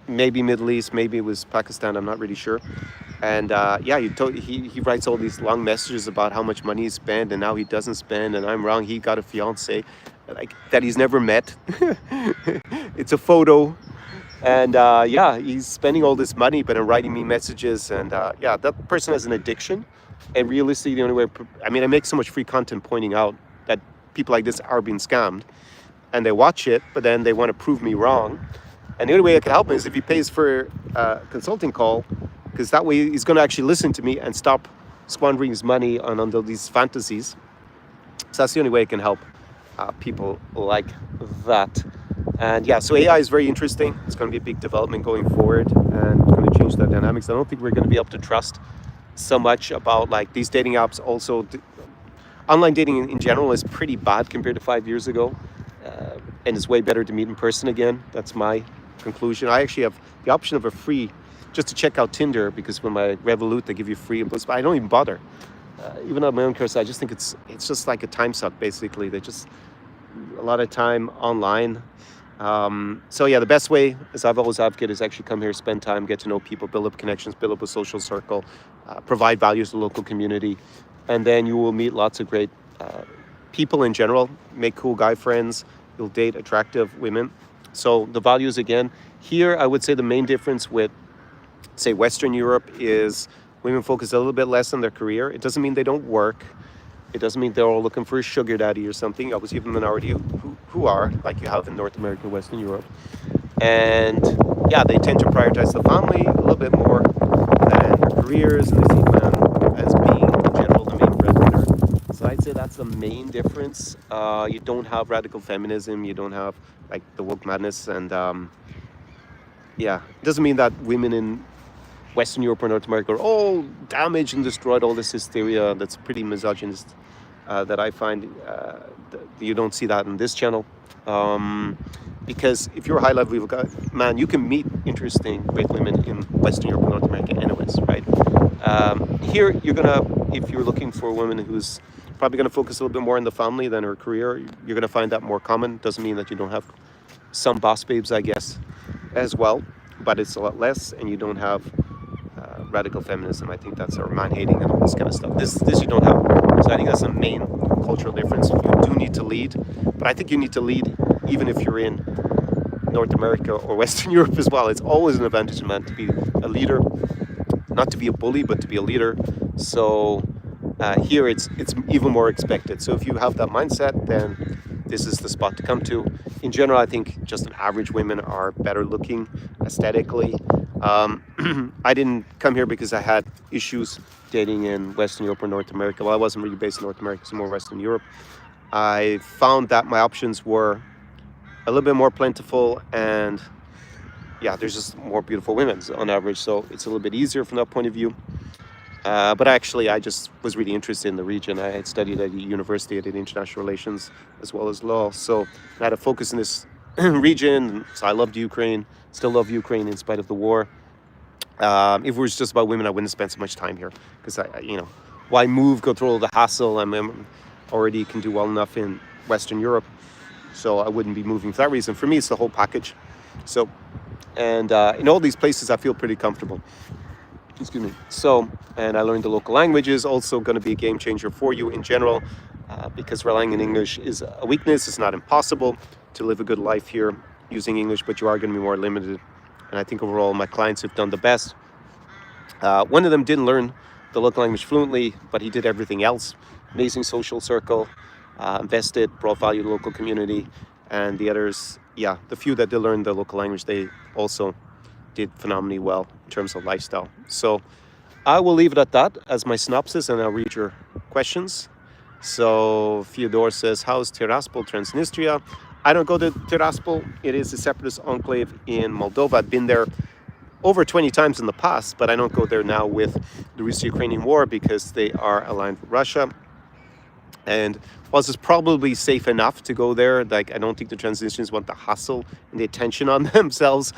maybe Middle East, maybe it was Pakistan, I'm not really sure. And yeah, he writes all these long messages about how much money he spent and now he doesn't spend, and I'm wrong, he got a fiance like that he's never met. It's a photo, and yeah, he's spending all this money but writing me messages, and yeah, that person has an addiction. And realistically, the only way, I mean, I make so much free content pointing out that people like this are being scammed, and they watch it, but then they want to prove me wrong. And the only way I can help him is if he pays for a consulting call, because that way he's going to actually listen to me and stop squandering his money on these fantasies. So that's the only way I can help people like that. And yeah, so AI is very interesting. It's going to be a big development going forward, and it's going to change the dynamics. I don't think we're going to be able to trust so much about like these dating apps. Also, online dating in general is pretty bad compared to 5 years ago, and it's way better to meet in person again. That's my conclusion. I actually have the option of a free, just to check out Tinder, because when my Revolut they give you free, but I don't even bother. Even on my own course, I just think it's just like a time suck. Basically, they just a lot of time online, So yeah, the best way, as I've always advocated, is actually come here, spend time, get to know people, build up connections, build up a social circle, provide value to the local community, and then you will meet lots of great people in general, make cool guy friends, you'll date attractive women. So the values again, here I would say the main difference with, say, Western Europe is women focus a little bit less on their career. It doesn't mean they don't work. It doesn't mean they're all looking for a sugar daddy or something. Obviously, you have a minority who are, like you have in North America, Western Europe. And yeah, they tend to prioritize the family a little bit more than their careers, and they see men as being, in general, the main breadwinner. So I'd say that's the main difference. You don't have radical feminism. You don't have, like, the woke madness. And yeah, it doesn't mean that women in Western Europe or North America are all damaged and destroyed, all this hysteria that's pretty misogynist that I find you don't see that in this channel. Because if you're a high level guy, man, you can meet interesting, great women in Western Europe and North America anyways, right? Here, you're gonna, if you're looking for a woman who's probably gonna focus a little bit more on the family than her career, you're gonna find that more common. Doesn't mean that you don't have some boss babes, I guess, as well, but it's a lot less, and you don't have radical feminism. I think that's our man-hating and all this kind of stuff. This you don't have. So I think that's the main cultural difference. You do need to lead, but I think you need to lead even if you're in North America or Western Europe as well. It's always an advantage, man, to be a leader, not to be a bully, but to be a leader. So here it's even more expected. So if you have that mindset, then this is the spot to come to. In general, I think just an average women are better looking aesthetically. I didn't come here because I had issues dating in Western Europe or North America. Well, I wasn't really based in North America, so more Western Europe. I found that my options were a little bit more plentiful, and yeah, there's just more beautiful women on average, so it's a little bit easier from that point of view. But actually, I just was really interested in the region. I had studied at a university. I did international relations as well as law, so I had a focus in this region. So I loved Ukraine, still love Ukraine in spite of the war. If it was just about women, I wouldn't spend so much time here, because why move, go through all the hassle? I'm already can do well enough in Western Europe, so I wouldn't be moving for that reason. For me, it's the whole package. So, and in all these places, I feel pretty comfortable. Excuse me. So, and I learned the local languages, also going to be a game changer for you in general, because relying on English is a weakness. It's not impossible to live a good life here using English, but you are going to be more limited. And I think overall my clients have done the best. One of them didn't learn the local language fluently, but he did everything else. Amazing social circle, invested, brought value to the local community. And the others, yeah, the few that did learn the local language, they also did phenomenally well in terms of lifestyle. So I will leave it at that as my synopsis, and I'll read your questions. So Fyodor says, how's Tiraspol, Transnistria? I don't go to Tiraspol. It is a separatist enclave in Moldova. I've been there over 20 times in the past, but I don't go there now with the Russo-Ukrainian war because they are aligned with Russia. And whilst it's probably safe enough to go there, like, I don't think the Transnistrians want the hassle and the attention on themselves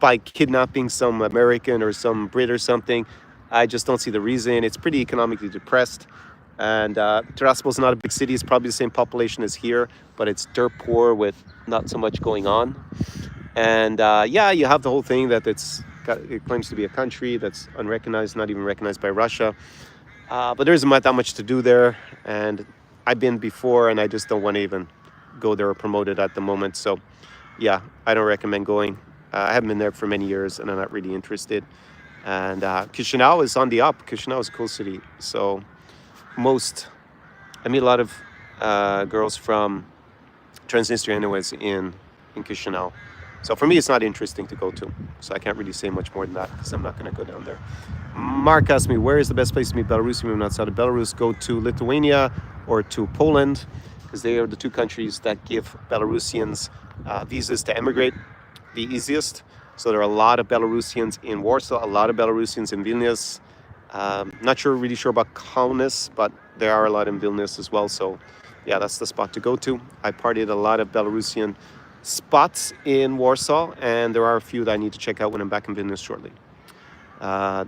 by kidnapping some American or some Brit or something. I just don't see the reason. It's pretty economically depressed. And Tiraspol is not a big city. It's probably the same population as here, but it's dirt poor with not so much going on. And yeah, you have the whole thing that it claims to be a country that's unrecognized, not even recognized by Russia. But there isn't that much to do there. And I've been before, and I just don't want to even go there or promote it at the moment. So yeah, I don't recommend going. I haven't been there for many years, and I'm not really interested. And Chisinau is on the up. Chisinau is a cool city. So I meet a lot of girls from Transnistria anyways in Chisinau. So for me, it's not interesting to go to. So I can't really say much more than that, because I'm not going to go down there. Mark asked me, where is the best place to meet Belarusian women outside of Belarus? Go to Lithuania or to Poland, because they are the two countries that give Belarusians visas to emigrate the easiest. So there are a lot of Belarusians in Warsaw, a lot of Belarusians in Vilnius. Not really sure about Kaunas, but there are a lot in Vilnius as well. So yeah, that's the spot to go to. I partied a lot of Belarusian spots in Warsaw, and there are a few that I need to check out when I'm back in Vilnius shortly.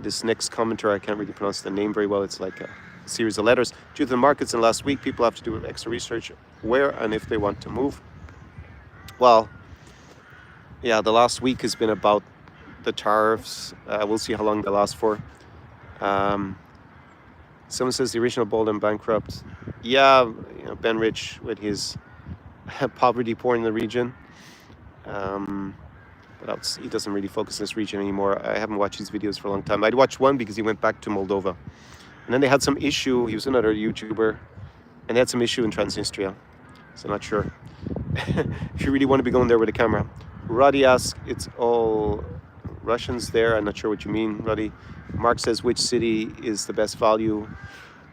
This next commenter, I can't really pronounce the name very well. It's like a series of letters. Due to the markets in last week, people have to do extra research where and if they want to move. Well, Yeah, the last week has been about the tariffs. We'll see how long they last for. Um, Someone says the original Bolden bankrupt. Yeah, Ben Rich with his poverty porn in the region. Um, but he doesn't really focus on this region anymore. I haven't watched his videos for a long time. I'd watched one because he went back to Moldova. And then they had some issue. He was another YouTuber. And they had some issue in Transnistria. So I'm not sure if you really want to be going there with a camera. Roddy asks, it's all Russians there. I'm not sure what you mean, Roddy. Mark says, which city is the best value?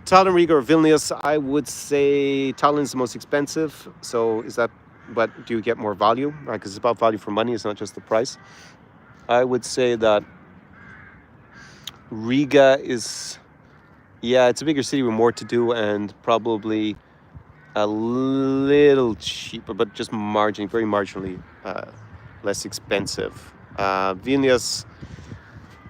Tallinn, Riga, or Vilnius? I would say Tallinn's the most expensive. So is that, but do you get more value? Right, because it's about value for money. It's not just the price. I would say that Riga is, yeah, it's a bigger city with more to do and probably a little cheaper, but just marginally, very marginally less expensive. Vilnius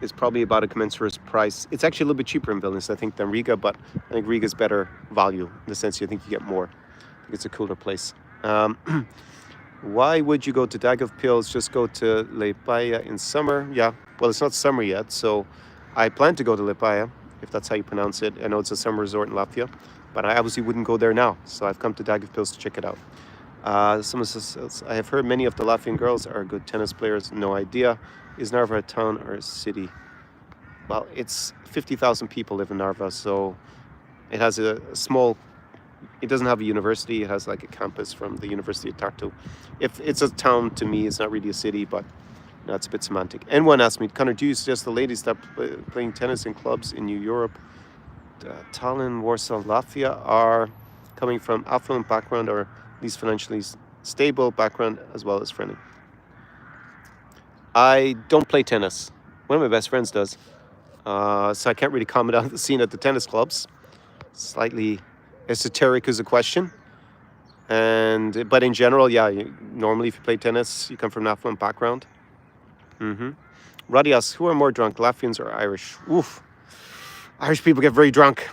is probably about a commensurate price. It's actually a little bit cheaper in Vilnius, I think, than Riga, but I think Riga's better value in the sense you think you get more. I think it's a cooler place. Why would you go to Daugavpils? Just go to Liepāja in summer. Yeah, well, it's not summer yet, so I plan to go to Liepāja, if that's how you pronounce it. I know it's a summer resort in Latvia, but I obviously wouldn't go there now. So I've come to Daugavpils to check it out. Someone says, I have heard many of the Latvian girls are good tennis players. No idea. Is Narva a town or a city? Well, it's 50,000 people live in Narva, so it has a small, it doesn't have a university. It has like a campus from the University of Tartu. If it's a town to me, it's not really a city, but no, it's a bit semantic. And one asked me, Conor, do you suggest the ladies start playing tennis in clubs in New Europe? Tallinn, Warsaw, Latvia are coming from affluent background or at least financially stable background as well as friendly. I don't play tennis. One of my best friends does. So I can't really comment on the scene at the tennis clubs. Slightly esoteric as a question. But in general, yeah, normally if you play tennis, you come from an affluent background. Roddy asks, who are more drunk, Latvians or Irish? Oof. Irish people get very drunk.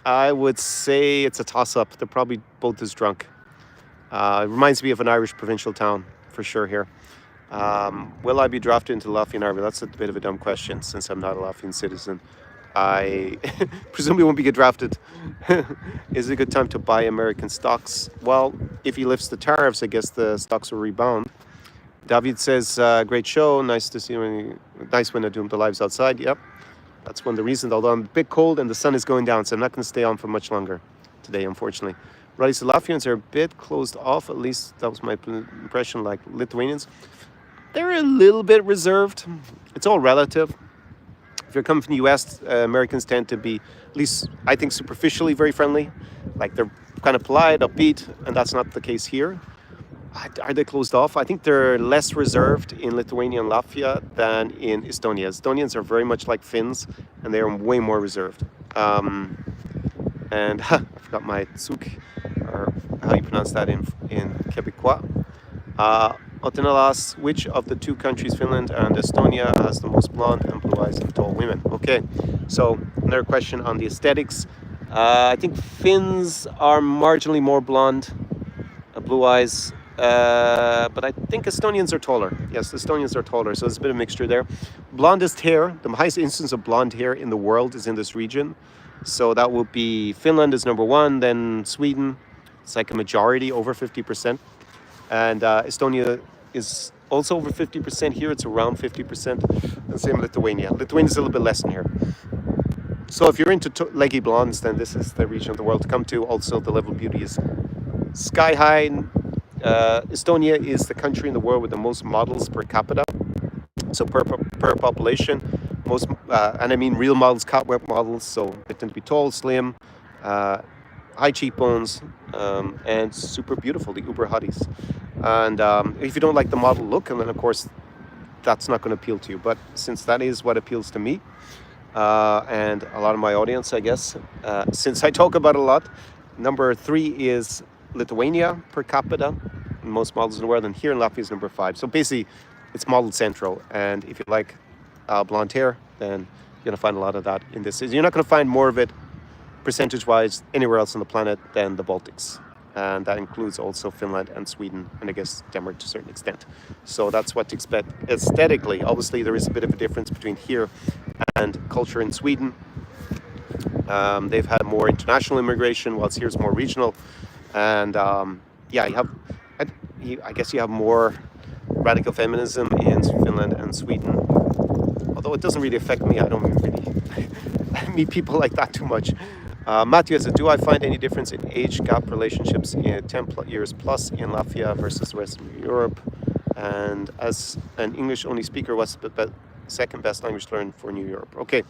I would say it's a toss-up. They're probably both as drunk. It reminds me of an Irish provincial town, for sure here. Will I be drafted into the Latvian army? That's a bit of a dumb question, since I'm not a Latvian citizen. I presumably won't be get drafted. Is it a good time to buy American stocks? Well, if he lifts the tariffs, I guess the stocks will rebound. David says, great show. Nice to see you. Nice when I do the lives outside. Yep. That's one of the reasons, although I'm a bit cold and the sun is going down, so I'm not going to stay on for much longer today, unfortunately. Right, so Latvians are a bit closed off, at least that was my impression, like Lithuanians. They're a little bit reserved. It's all relative. If you're coming from the US, Americans tend to be, at least I think, superficially very friendly. Like they're kind of polite, upbeat, and that's not the case here. Are they closed off? I think they're less reserved in Lithuania and Latvia than in Estonia. Estonians are very much like Finns, and they are way more reserved. And I forgot my tsuk, or how you pronounce that in Quebecois. Otenal asks, which of the two countries, Finland and Estonia, has the most blonde and blue eyes and tall women? Okay, so another question on the aesthetics. I think Finns are marginally more blonde, blue eyes. But I think Estonians are taller. Yes, Estonians are taller, so there's a bit of mixture there. Blondest hair, the highest instance of blonde hair in the world is in this region. So that would be Finland is number one, then Sweden. It's like a majority, over 50%. And Estonia is also over 50% here. It's around 50%. And same Lithuania. Lithuania is a little bit less in here. So if you're into leggy blondes, then this is the region of the world to come to. Also, the level of beauty is sky high. Estonia is the country in the world with the most models per capita. So per population, most, and I mean real models, catwalk models. So they tend to be tall, slim, high cheekbones, and super beautiful, the uber hotties. And if you don't like the model look, and then of course that's not going to appeal to you. But since that is what appeals to me, and a lot of my audience, I guess, since I talk about it a lot, number 3 is Lithuania per capita, most models in the world, and here in Latvia is number 5. So basically, it's model central, and if you like blonde hair, then you're going to find a lot of that in this. You're not going to find more of it, percentage-wise, anywhere else on the planet than the Baltics. and that includes also Finland and Sweden, and I guess Denmark to a certain extent. So that's what to expect aesthetically. Obviously, there is a bit of a difference between here and culture in Sweden. They've had more international immigration, whilst here's more regional. And yeah, I guess you have more radical feminism in Finland and Sweden. Although it doesn't really affect me, I don't really meet people like that too much. Matthew said, do I find any difference in age gap relationships in 10 years plus in Latvia versus the rest of Europe? And as an English-only speaker, what's the second best language to learn for New Europe? Okay,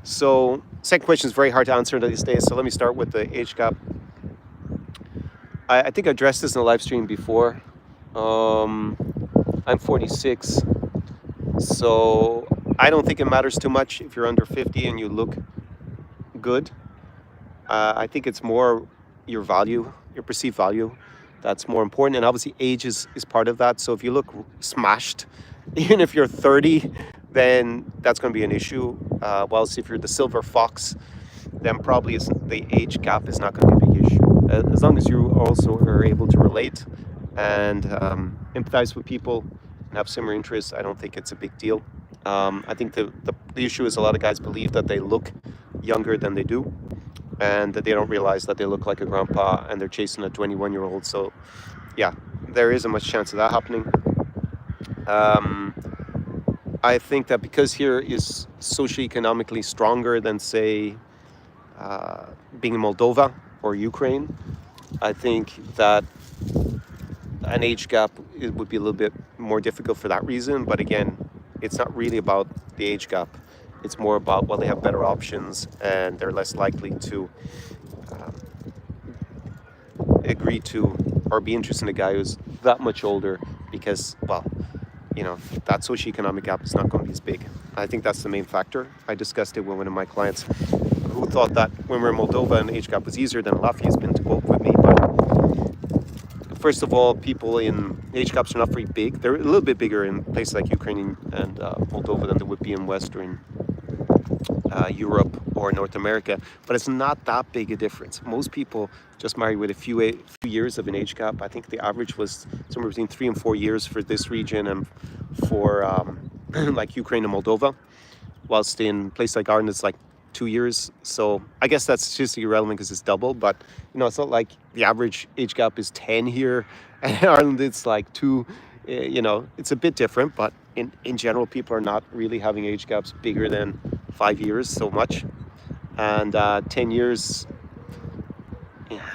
so second question is very hard to answer these days. So let me start with the age gap. I think I addressed this in a live stream before. I'm 46, so I don't think it matters too much if you're under 50 and you look good. I think it's more your value, your perceived value, that's more important. And obviously age is part of that. So if you look smashed, even if you're 30, then that's going to be an issue. Whilst if you're the silver fox, then probably the age gap is not going to be a big issue. As long as you also are able to relate and empathize with people and have similar interests, I don't think it's a big deal. I think the issue is a lot of guys believe that they look younger than they do, and that they don't realize that they look like a grandpa and they're chasing a 21-year-old. So yeah, there isn't much chance of that happening. I think that because here is socioeconomically stronger than, say, being in Moldova or Ukraine, I think that an age gap would be a little bit more difficult for that reason. But again, it's not really about the age gap. It's more about, well, they have better options and they're less likely to agree to or be interested in a guy who's that much older because, well, you know, that socioeconomic gap is not going to be as big. I think that's the main factor. I discussed it with one of my clients who thought that when we're in Moldova, an age gap was easier than Latvia. Has been to both with me. But first of all, people in age gaps are not very big. They're a little bit bigger in places like Ukraine and Moldova than they would be in Western Europe or North America, but it's not that big a difference. Most people just marry with a few years of an age gap. I think the average was somewhere between 3 and 4 years for this region and for like Ukraine and Moldova, whilst in places like Ireland it's like 2 years. So I guess that's statistically irrelevant because it's double, but you know, it's not like the average age gap is 10 here and in Ireland it's like 2. You know, it's a bit different, but in general, people are not really having age gaps bigger than 5 years so much. And 10 years, yeah.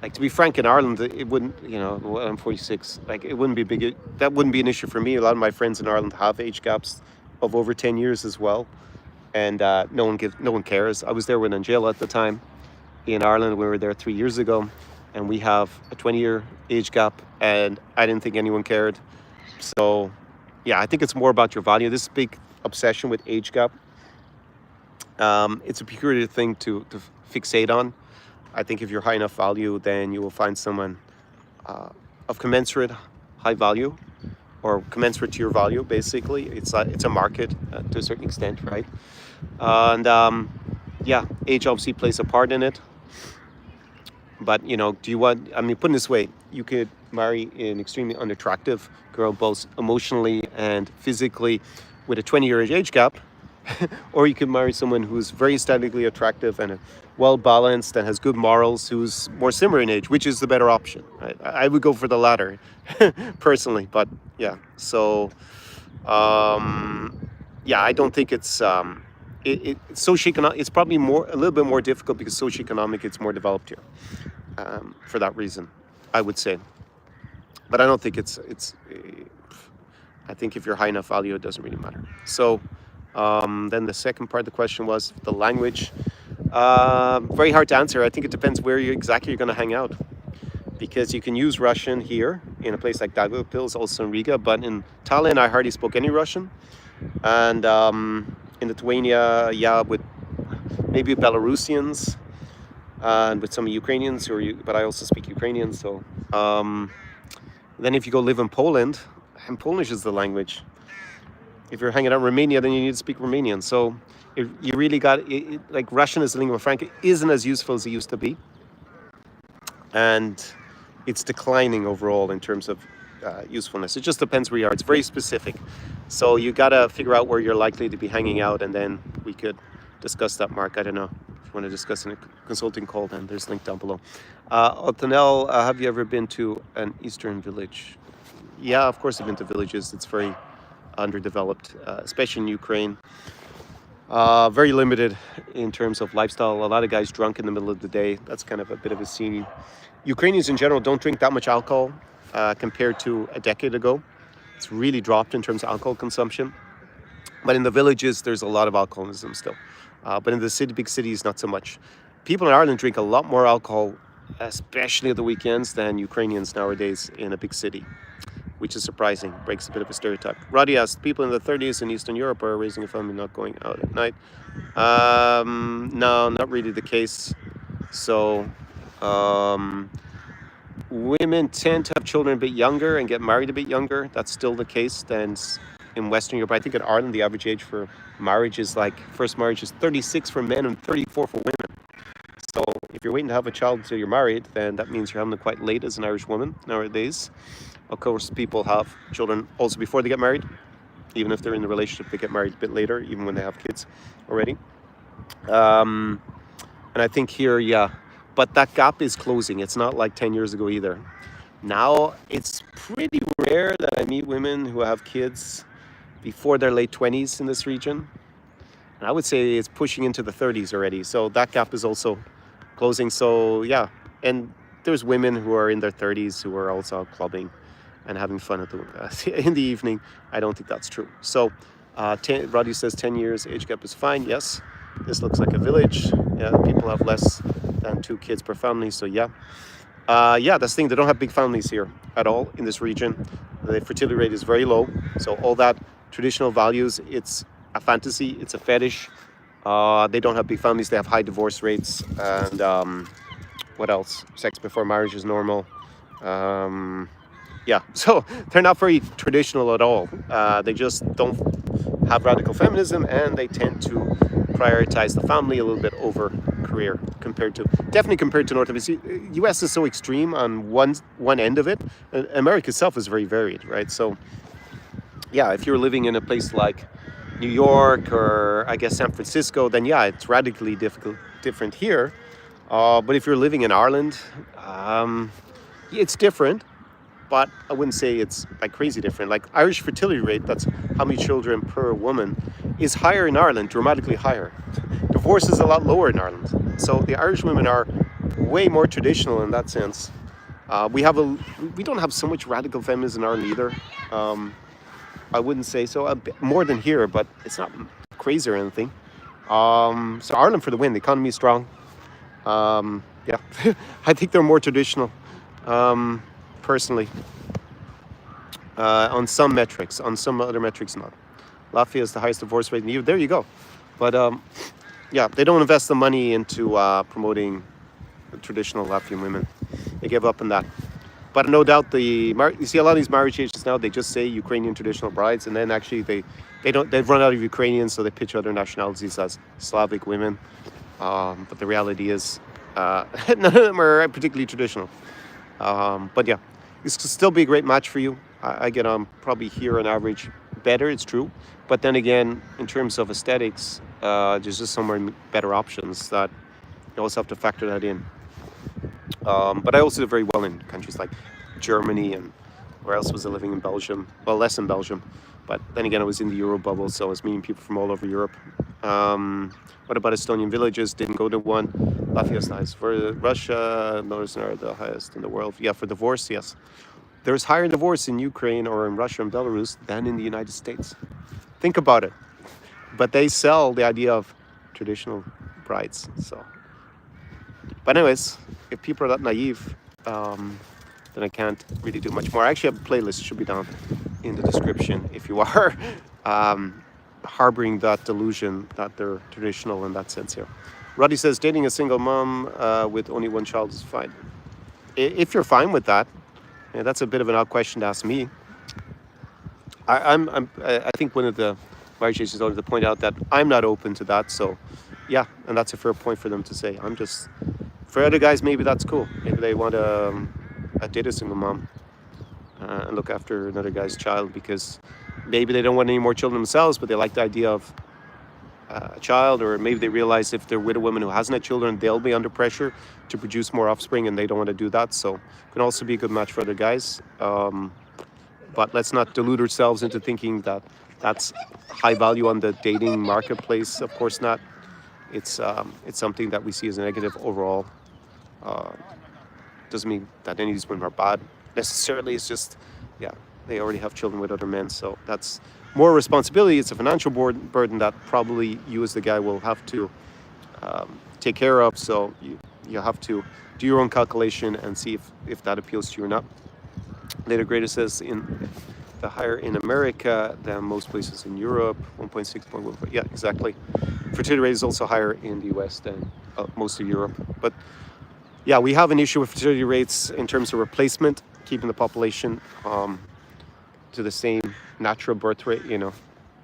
Like, to be frank, in Ireland, it wouldn't, you know, I'm 46, like, it wouldn't be big, that wouldn't be an issue for me. A lot of my friends in Ireland have age gaps of over 10 years as well. And no one cares. I was there with Angela at the time in Ireland. We were there 3 years ago. And we have a 20-year age gap, and I didn't think anyone cared. So, yeah, I think it's more about your value. This big obsession with age gap, it's a peculiar thing to fixate on. I think if you're high enough value, then you will find someone of commensurate high value, or commensurate to your value, basically. It's a market to a certain extent, right? And yeah, age obviously plays a part in it. But, you know, do you want, I mean, put it this way, you could marry an extremely unattractive girl, both emotionally and physically, with a 20-year age gap, or you could marry someone who's very aesthetically attractive and well-balanced and has good morals, who's more similar in age, which is the better option, right? I would go for the latter, personally, but yeah. So, yeah, I don't think it's, socioeconomic, it's probably a little bit more difficult because socioeconomic, it's more developed here. For that reason, I would say. But I don't think it's I think if you're high enough value, it doesn't really matter. So then the second part of the question was the language. Very hard to answer. I think it depends where exactly you're going to hang out, because you can use Russian here in a place like Daugavpils, also in Riga, but in Tallinn I hardly spoke any Russian. And in Lithuania, yeah, with maybe Belarusians and with some Ukrainians, but I also speak Ukrainian. So then if you go live in Poland, and Polish is the language. If you're hanging out in Romania, then you need to speak Romanian. So you really got, like, Russian as a lingua franca isn't as useful as it used to be. and it's declining overall in terms of usefulness. It just depends where you are. It's very specific. So you got to figure out where you're likely to be hanging out, and then we could discuss that, Mark. I don't know. If you want to discuss in a consulting call, then there's a link down below. Otanel, have you ever been to an eastern village? Yeah, of course I've been to villages. It's very underdeveloped, especially in Ukraine. Very limited in terms of lifestyle. A lot of guys drunk in the middle of the day. That's kind of a bit of a scene. Ukrainians in general don't drink that much alcohol compared to a decade ago. It's really dropped in terms of alcohol consumption. But in the villages, there's a lot of alcoholism still. But in the big cities, not so much. People in Ireland drink a lot more alcohol, especially at the weekends, than Ukrainians nowadays in a big city, which is surprising. Breaks a bit of a stereotype. Roddy asked, people in the 30s in Eastern Europe are raising a family, not going out at night. No, not really the case. So women tend to have children a bit younger and get married a bit younger. That's still the case than in Western Europe. I think in Ireland, the average age for marriage is like, first marriage is 36 for men and 34 for women. So if you're waiting to have a child until you're married, then that means you're having it quite late as an Irish woman nowadays. Of course, people have children also before they get married. Even if they're in the relationship, they get married a bit later, even when they have kids already. And I think here, yeah, but that gap is closing. It's not like 10 years ago either. Now, it's pretty rare that I meet women who have kids before their late 20s in this region. And I would say it's pushing into the 30s already. So that gap is also closing. So yeah, and there's women who are in their 30s who are also out clubbing and having fun at in the evening. I don't think that's true. So Roddy says 10 years age gap is fine. Yes, this looks like a village. Yeah, people have less than 2 kids per family. So yeah. Yeah, that's the thing. They don't have big families here at all in this region. The fertility rate is very low. So all that traditional values, it's a fantasy, it's a fetish. They don't have big families. They have high divorce rates. And what else? Sex before marriage is normal. Yeah, so they're not very traditional at all. They just don't have radical feminism, and they tend to prioritize the family a little bit over career definitely compared to North America. US is so extreme on one end of it. America itself is very varied, right? So yeah, if you're living in a place like New York or I guess San Francisco, then yeah, it's radically different here. But if you're living in Ireland, it's different. But I wouldn't say it's like crazy different. Like Irish fertility rate, that's how many children per woman, is higher in Ireland, dramatically higher. Divorce is a lot lower in Ireland. So the Irish women are way more traditional in that sense. We don't have so much radical feminism in Ireland either. I wouldn't say so. A bit more than here, but it's not crazy or anything. So Ireland for the win. The economy is strong. Yeah, I think they're more traditional. Personally, on some metrics, on some other metrics not. Latvia is the highest divorce rate in the EU. There you go. But yeah, they don't invest the money into promoting the traditional Latvian women. They give up on that. But no doubt you see a lot of these marriage agencies now, they just say Ukrainian traditional brides, and then actually they've run out of Ukrainians, so they pitch other nationalities as Slavic women. But the reality is none of them are particularly traditional. But yeah, this could still be a great match for you. I get on probably here on average better, it's true. But then again, in terms of aesthetics, there's just somewhere better options that you also have to factor that in. But I also did very well in countries like Germany, and where else was I living? In Belgium? Well, less in Belgium. But then again, I was in the Euro bubble, so I was meeting people from all over Europe. What about Estonian villages? Didn't go to one. Latvia is nice. For Russia, Belarus are the highest in the world. Yeah, for divorce, yes. There's higher divorce in Ukraine or in Russia and Belarus than in the United States. Think about it. But they sell the idea of traditional brides. So, but anyways, if people are that naive, then I can't really do much more. I actually have a playlist, should be down in the description if you are harboring that delusion that they're traditional in that sense here. Roddy says dating a single mom with only one child is fine. If you're fine with that, yeah, that's a bit of an odd question to ask me. I think one of the marriage agents wanted to point out that I'm not open to that. So yeah, and that's a fair point for them to say. For other guys, maybe that's cool. Maybe they want to date a single mom and look after another guy's child, because maybe they don't want any more children themselves, but they like the idea of a child, or maybe they realize if they're with a woman who hasn't had children, they'll be under pressure to produce more offspring, and they don't want to do that. So it can also be a good match for other guys. But let's not delude ourselves into thinking that that's high value on the dating marketplace. Of course not. It's something that we see as a negative overall. Doesn't mean that any of these women are bad necessarily. It's just, yeah, they already have children with other men, so that's more responsibility. It's a financial burden that probably you as the guy will have to take care of. So you have to do your own calculation and see if that appeals to you or not. Later Grader says in the higher in America than most places in Europe, 1.6.1. Yeah, exactly. Fertility rate is also higher in the US than most of Europe. But yeah, we have an issue with fertility rates in terms of replacement, keeping the population to the same natural birth rate,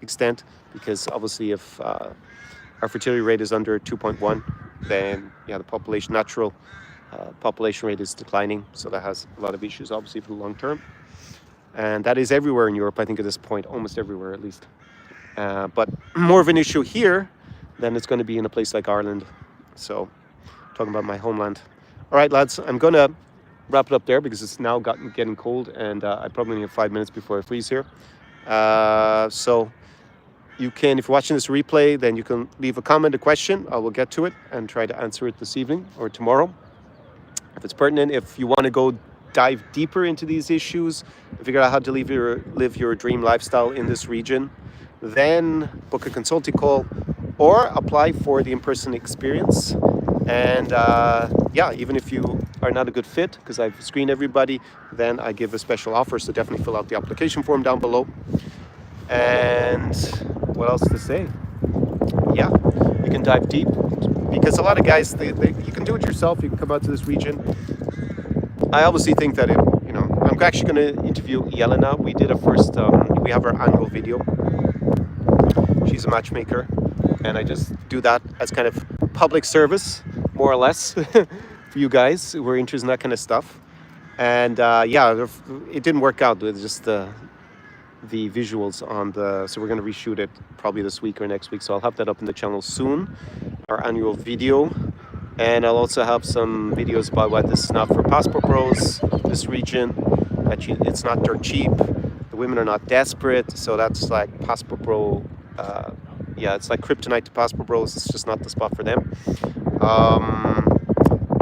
extent. Because obviously, if our fertility rate is under 2.1, then yeah, the natural population rate is declining. So that has a lot of issues, obviously, for the long term. And that is everywhere in Europe, I think, at this point, almost everywhere at least. But more of an issue here than it's going to be in a place like Ireland. So, talking about my homeland. All right, lads, I'm going to wrap it up there because it's now getting cold, and I probably need 5 minutes before I freeze here. So you can, if you're watching this replay, then you can leave a comment, a question. I will get to it and try to answer it this evening or tomorrow, if it's pertinent. If you want to go dive deeper into these issues, figure out how to live your dream lifestyle in this region, then book a consulting call or apply for the in-person experience. And yeah, even if you are not a good fit, because I've screened everybody, then I give a special offer. So definitely fill out the application form down below. And what else to say? Yeah, you can dive deep, because a lot of guys, you can do it yourself. You can come out to this region. I obviously think that I'm actually going to interview Yelena. We did we have our annual video. She's a matchmaker, and I just do that as kind of public service, more or less, for you guys who are interested in that kind of stuff. And yeah, it didn't work out with just the visuals so we're going to reshoot it probably this week or next week. So I'll have that up in the channel soon, our annual video. And I'll also have some videos about why this is not for passport bros, this region, it's not dirt cheap, the women are not desperate. So that's like passport bro, yeah, it's like kryptonite to passport bros. It's just not the spot for them.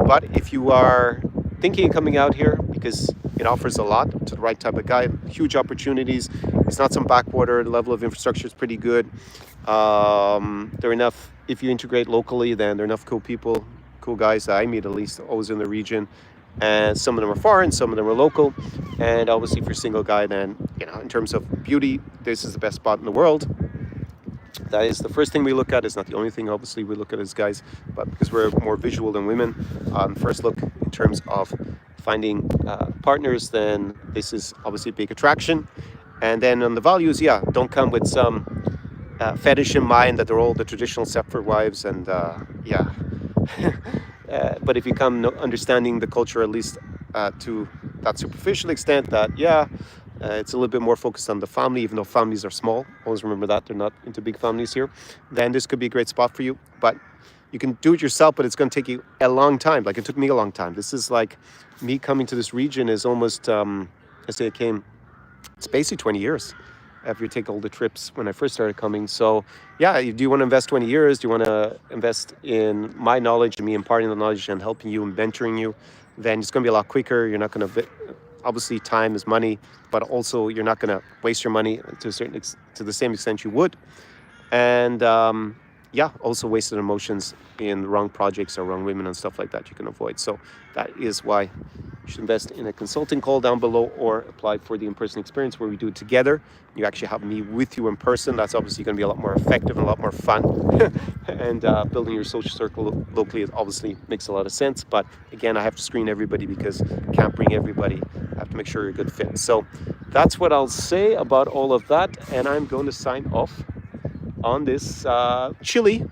But if you are thinking of coming out here, because it offers a lot to the right type of guy, huge opportunities, it's not some backwater, the level of infrastructure is pretty good. There are enough, if you integrate locally, then there are enough cool people, cool guys that I meet, at least always in the region. And some of them are foreign, some of them are local. And obviously if you're a single guy, then in terms of beauty, this is the best spot in the world. That is the first thing we look at. It's not the only thing, obviously, we look at as guys, but because we're more visual than women, first look in terms of finding partners, then this is obviously a big attraction. And then on the values, yeah, don't come with some fetish in mind that they're all the traditional Separate wives, and yeah. But if you come understanding the culture, at least to that superficial extent, that yeah, it's a little bit more focused on the family, even though families are small. Always remember that they're not into big families here. Then this could be a great spot for you. But you can do it yourself, but it's going to take you a long time. Like it took me a long time. This is like me coming to this region is almost, it's basically 20 years. If you take all the trips when I first started coming. So yeah, do you want to invest 20 years? Do you want to invest in my knowledge and me imparting the knowledge and helping you and mentoring you? Then it's going to be a lot quicker. You're not going to, obviously time is money, but also you're not going to waste your money to the same extent you would. And yeah, also wasted emotions in wrong projects or wrong women and stuff like that you can avoid. So that is why you should invest in a consulting call down below, or apply for the in-person experience where we do it together. You actually have me with you in person. That's obviously going to be a lot more effective and a lot more fun. And building your social circle locally obviously makes a lot of sense. But again, I have to screen everybody because I can't bring everybody. I have to make sure you're a good fit. So that's what I'll say about all of that. And I'm going to sign off on this chilly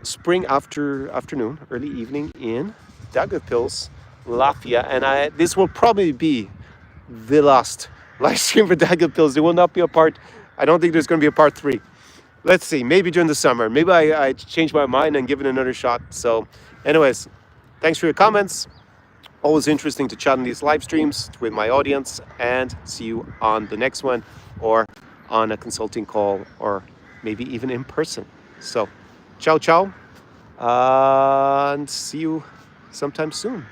spring afternoon, early evening in Daugavpils, Latvia, and this will probably be the last live stream for Daugavpils. There will not be a part. I don't think there's going to be a part 3. Let's see. Maybe during the summer. Maybe I change my mind and give it another shot. So, anyways, thanks for your comments. Always interesting to chat on these live streams with my audience, and see you on the next one, or on a consulting call, or maybe even in person. So, ciao, ciao, and see you sometime soon.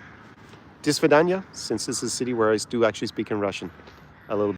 До свидания, since this is a city where I do actually speak in Russian a little bit.